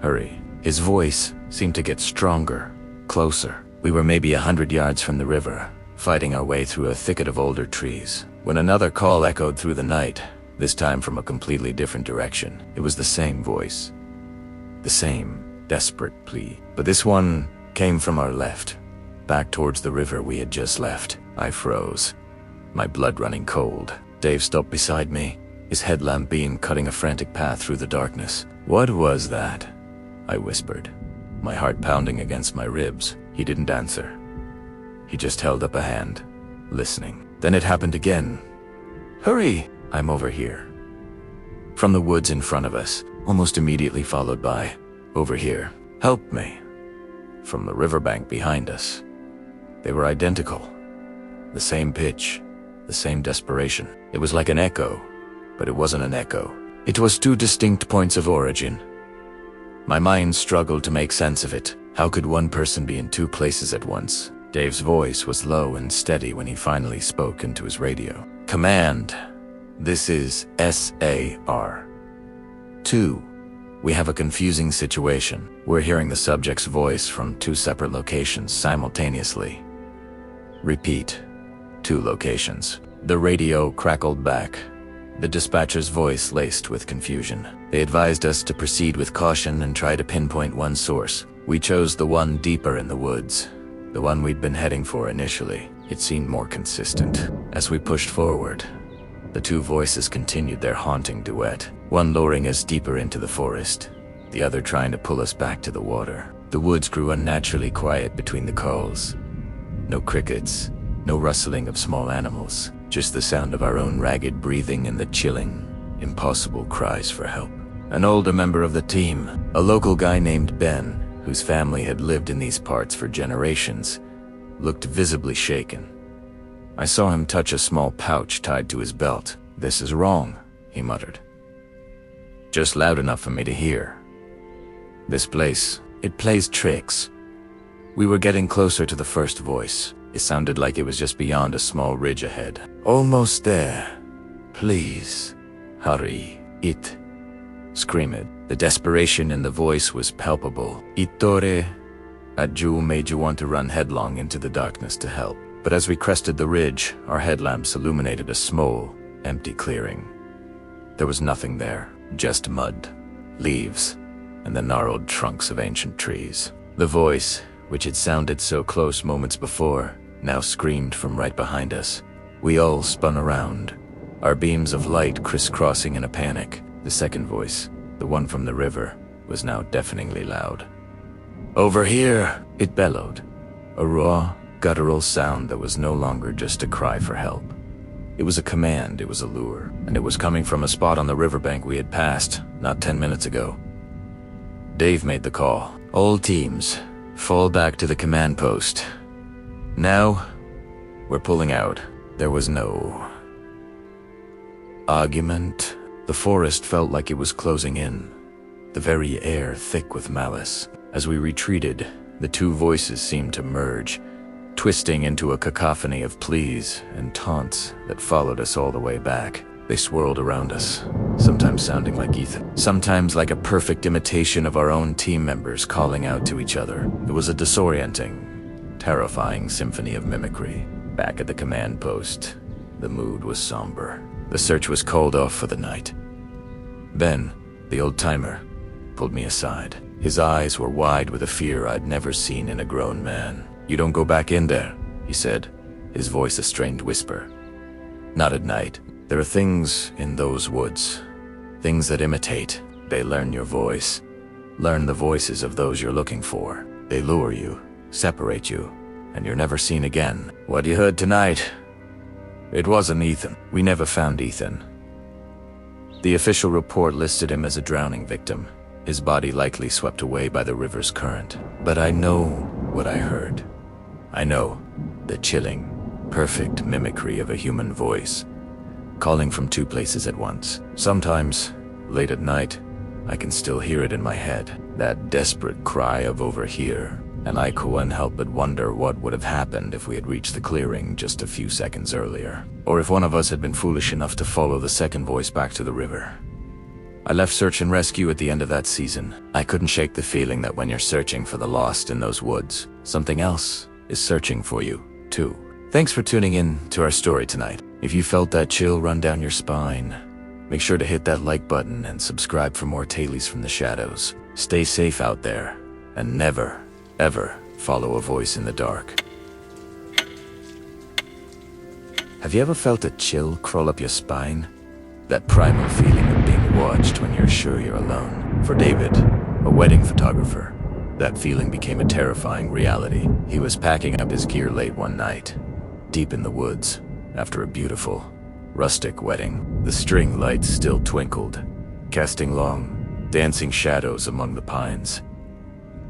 Hurry." His voice seemed to get stronger, closer. We were maybe 100 yards from the river, fighting our way through a thicket of older trees, when another call echoed through the night, this time from a completely different direction. It was the same voice, the same desperate plea, but this one came from our left, back towards the river we had just left. I froze. my blood running cold. Dave stopped beside me, his headlamp beam cutting a frantic path through the darkness. "What was that?" I whispered, my heart pounding against my ribs. He didn't answer. He just held up a hand, listening. Then it happened again. "Hurry! I'm over here." From the woods in front of us, almost immediately followed by, "Over here. Help me." From the riverbank behind us. They were identical. The same pitch, the same desperation. It was like an echo, but it wasn't an echo. It was two distinct points of origin. My mind struggled to make sense of it. How could one person be in two places at once? Dave's voice was low and steady when he finally spoke into his radio. "Command, this is SAR. 2. We have a confusing situation. We're hearing the subject's voice from two separate locations simultaneously. Repeat, 2 locations." The radio crackled back, the dispatcher's voice laced with confusion. They advised us to proceed with caution and try to pinpoint one source. We chose the one deeper in the woods, the one we'd been heading for initially. It seemed more consistent. As we pushed forward, the two voices continued their haunting duet, one luring us deeper into the forest, the other trying to pull us back to the water. The woods grew unnaturally quiet between the calls. No crickets, no rustling of small animals, just the sound of our own ragged breathing and the chilling, impossible cries for help. An older member of the team, a local guy named Ben, whose family had lived in these parts for generations, looked visibly shaken. I saw him touch a small pouch tied to his belt. "This is wrong," he muttered. "Just loud enough for me to hear. This place, it plays tricks." We were getting closer to the first voice. It sounded like it was just beyond a small ridge ahead. "Almost there. Please, hurry. It," screamed. The desperation in the voice was palpable. "Ittore." Adju made you want to run headlong into the darkness to help. But as we crested the ridge, our headlamps illuminated a small, empty clearing. There was nothing there, just mud, leaves, and the gnarled trunks of ancient trees. The voice, which had sounded so close moments before, now screamed from right behind us. We all spun around, our beams of light crisscrossing in a panic. The second voice, the one from the river, was now deafeningly loud. "Over here!" it bellowed, a raw, guttural sound that was no longer just a cry for help. It was a command, it was a lure, and it was coming from a spot on the riverbank we had passed not 10 minutes ago. Dave made the call. "All teams, fall back to the command post. Now, we're pulling out." There was no argument. The forest felt like it was closing in, the very air thick with malice. As we retreated, the two voices seemed to merge, twisting into a cacophony of pleas and taunts that followed us all the way back. They swirled around us, sometimes sounding like Ethan, sometimes like a perfect imitation of our own team members calling out to each other. It was a disorienting, terrifying symphony of mimicry. Back at the command post, the mood was somber. The search was called off for the night. Ben, the old-timer, pulled me aside. His eyes were wide with a fear I'd never seen in a grown man. "You don't go back in there," he said, his voice a strained whisper. "Not at night. There are things in those woods, things that imitate. They learn your voice, learn the voices of those you're looking for. They lure you, separate you, and you're never seen again." "What you heard tonight? It wasn't Ethan." "We never found Ethan." The official report listed him as a drowning victim, his body likely swept away by the river's current. But I know what I heard. I know the chilling, perfect mimicry of a human voice, calling from two places at once. Sometimes, late at night, I can still hear it in my head, that desperate cry of "over here," and I couldn't help but wonder what would have happened if we had reached the clearing just a few seconds earlier, or if one of us had been foolish enough to follow the second voice back to the river. I left search and rescue at the end of that season. I couldn't shake the feeling that when you're searching for the lost in those woods, something else is searching for you, too. Thanks for tuning in to our story tonight. If you felt that chill run down your spine, make sure to hit that like button and subscribe for more tales from the shadows. Stay safe out there, and never, ever follow a voice in the dark. Have you ever felt a chill crawl up your spine? That primal feeling of being watched when you're sure you're alone. For David, a wedding photographer, that feeling became a terrifying reality. He was packing up his gear late one night, deep in the woods, after a beautiful, rustic wedding. The string lights still twinkled, casting long, dancing shadows among the pines.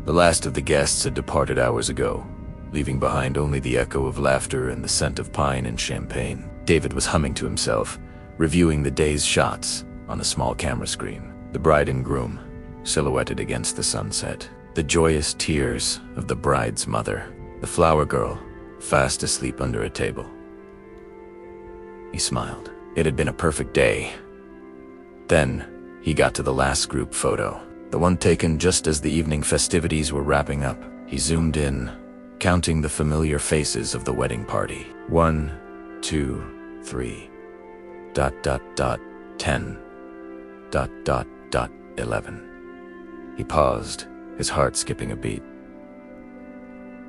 The last of the guests had departed hours ago, leaving behind only the echo of laughter and the scent of pine and champagne. David was humming to himself, reviewing the day's shots on a small camera screen. The bride and groom, silhouetted against the sunset. The joyous tears of the bride's mother. The flower girl, fast asleep under a table. He smiled. It had been a perfect day. Then, he got to the last group photo, the one taken just as the evening festivities were wrapping up. He zoomed in, counting the familiar faces of the wedding party. 1, 2, 3, ... 10, ... 11. He paused, his heart skipping a beat.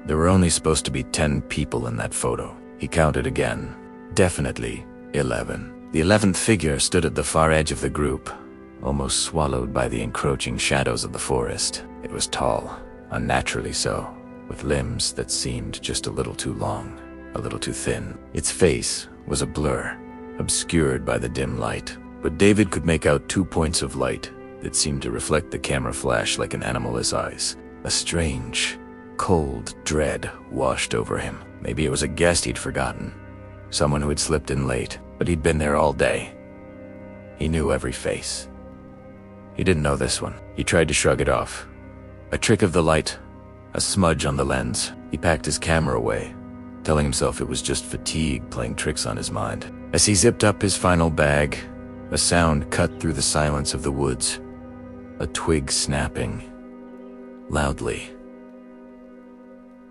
There were only supposed to be 10 people in that photo. He counted again. Definitely 11. The 11th figure stood at the far edge of the group, almost swallowed by the encroaching shadows of the forest. It was tall, unnaturally so, with limbs that seemed just a little too long, a little too thin. Its face was a blur, obscured by the dim light, but David could make out 2 points of light that seemed to reflect the camera flash like an animal's eyes. A strange, cold dread washed over him. Maybe it was a guest he'd forgotten, someone who had slipped in late, but he'd been there all day. He knew every face. He didn't know this one. He tried to shrug it off. A trick of the light, a smudge on the lens. He packed his camera away, telling himself it was just fatigue playing tricks on his mind. As he zipped up his final bag, a sound cut through the silence of the woods. A twig snapping, loudly.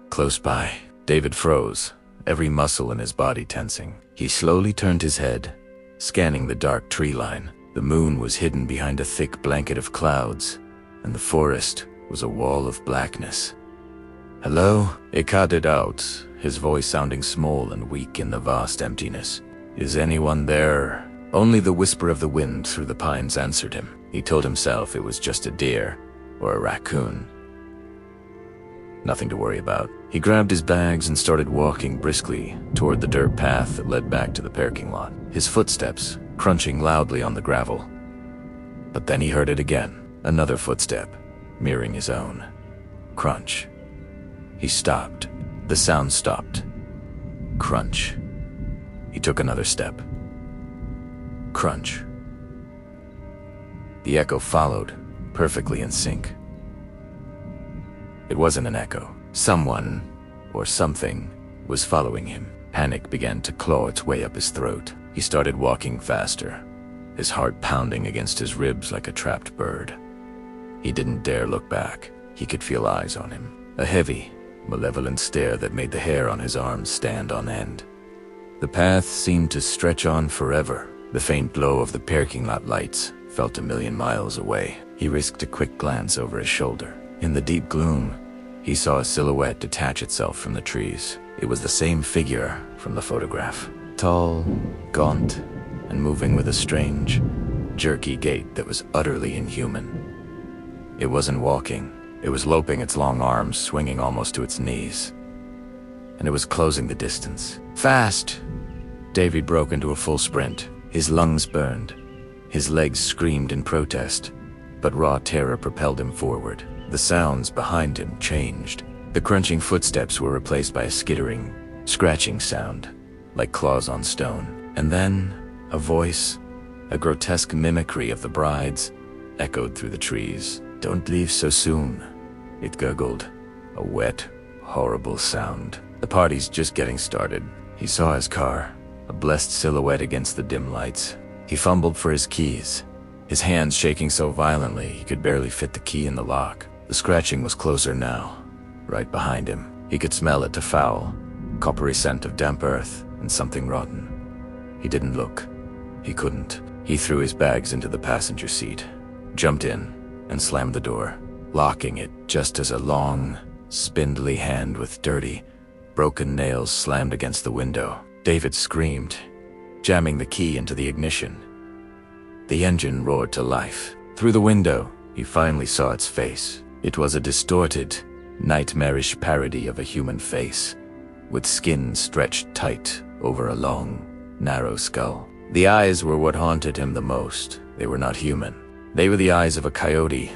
Close by, David froze, every muscle in his body tensing. He slowly turned his head, scanning the dark tree line. The moon was hidden behind a thick blanket of clouds, and the forest was a wall of blackness. "Hello?" He cut it out, his voice sounding small and weak in the vast emptiness. "Is anyone there?" Only the whisper of the wind through the pines answered him. He told himself it was just a deer or a raccoon. Nothing to worry about. He grabbed his bags and started walking briskly toward the dirt path that led back to the parking lot, his footsteps crunching loudly on the gravel. But then he heard it again, another footstep, mirroring his own. Crunch. He stopped. The sound stopped. Crunch. He took another step. Crunch. The echo followed, perfectly in sync. It wasn't an echo. Someone, or something, was following him. Panic began to claw its way up his throat. He started walking faster, his heart pounding against his ribs like a trapped bird. He didn't dare look back. He could feel eyes on him, a heavy, malevolent stare that made the hair on his arms stand on end. The path seemed to stretch on forever. The faint glow of the parking lot lights felt a million miles away. He risked a quick glance over his shoulder. In the deep gloom, he saw a silhouette detach itself from the trees. It was the same figure from the photograph. Tall, gaunt, and moving with a strange, jerky gait that was utterly inhuman. It wasn't walking. It was loping its long arms, swinging almost to its knees. And it was closing the distance. Fast! Davy broke into a full sprint. His lungs burned. His legs screamed in protest, but raw terror propelled him forward. The sounds behind him changed. The crunching footsteps were replaced by a skittering, scratching sound, like claws on stone. And then, a voice, a grotesque mimicry of the bride's, echoed through the trees. "Don't leave so soon," it gurgled, a wet, horrible sound. The party's just getting started. He saw his car, a blessed silhouette against the dim lights. He fumbled for his keys, his hands shaking so violently he could barely fit the key in the lock. The scratching was closer now, right behind him. He could smell it, a foul, coppery scent of damp earth and something rotten. He didn't look. He couldn't. He threw his bags into the passenger seat, jumped in, and slammed the door, locking it just as a long, spindly hand with dirty, broken nails slammed against the window. David screamed, jamming the key into the ignition. The engine roared to life. Through the window, he finally saw its face. It was a distorted, nightmarish parody of a human face, with skin stretched tight over a long, narrow skull. The eyes were what haunted him the most. They were not human. They were the eyes of a coyote,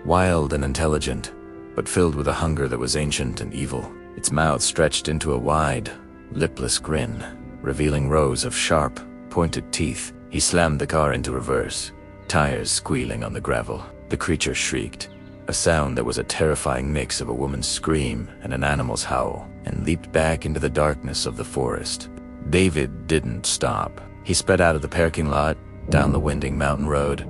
wild and intelligent, but filled with a hunger that was ancient and evil. Its mouth stretched into a wide, lipless grin, revealing rows of sharp, pointed teeth. He slammed the car into reverse, tires squealing on the gravel. The creature shrieked, a sound that was a terrifying mix of a woman's scream and an animal's howl, and leaped back into the darkness of the forest. David didn't stop. He sped out of the parking lot, down the winding mountain road,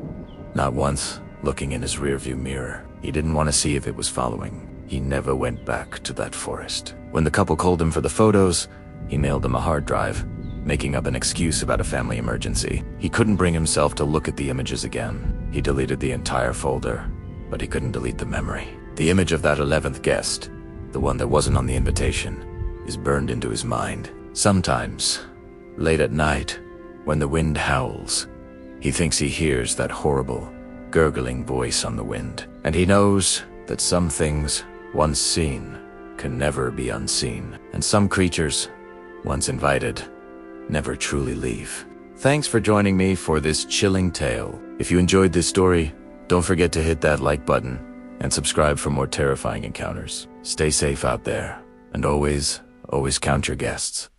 not once looking in his rearview mirror. He didn't want to see if it was following. He never went back to that forest. When the couple called him for the photos, he mailed them a hard drive, making up an excuse about a family emergency. He couldn't bring himself to look at the images again. He deleted the entire folder, but he couldn't delete the memory. The image of that 11th guest, the one that wasn't on the invitation, is burned into his mind. Sometimes, late at night, when the wind howls, he thinks he hears that horrible, gurgling voice on the wind, and he knows that some things, once seen, can never be unseen, and some creatures, once invited, never truly leave. Thanks for joining me for this chilling tale. If you enjoyed this story, don't forget to hit that like button and subscribe for more terrifying encounters. Stay safe out there, and always count your guests.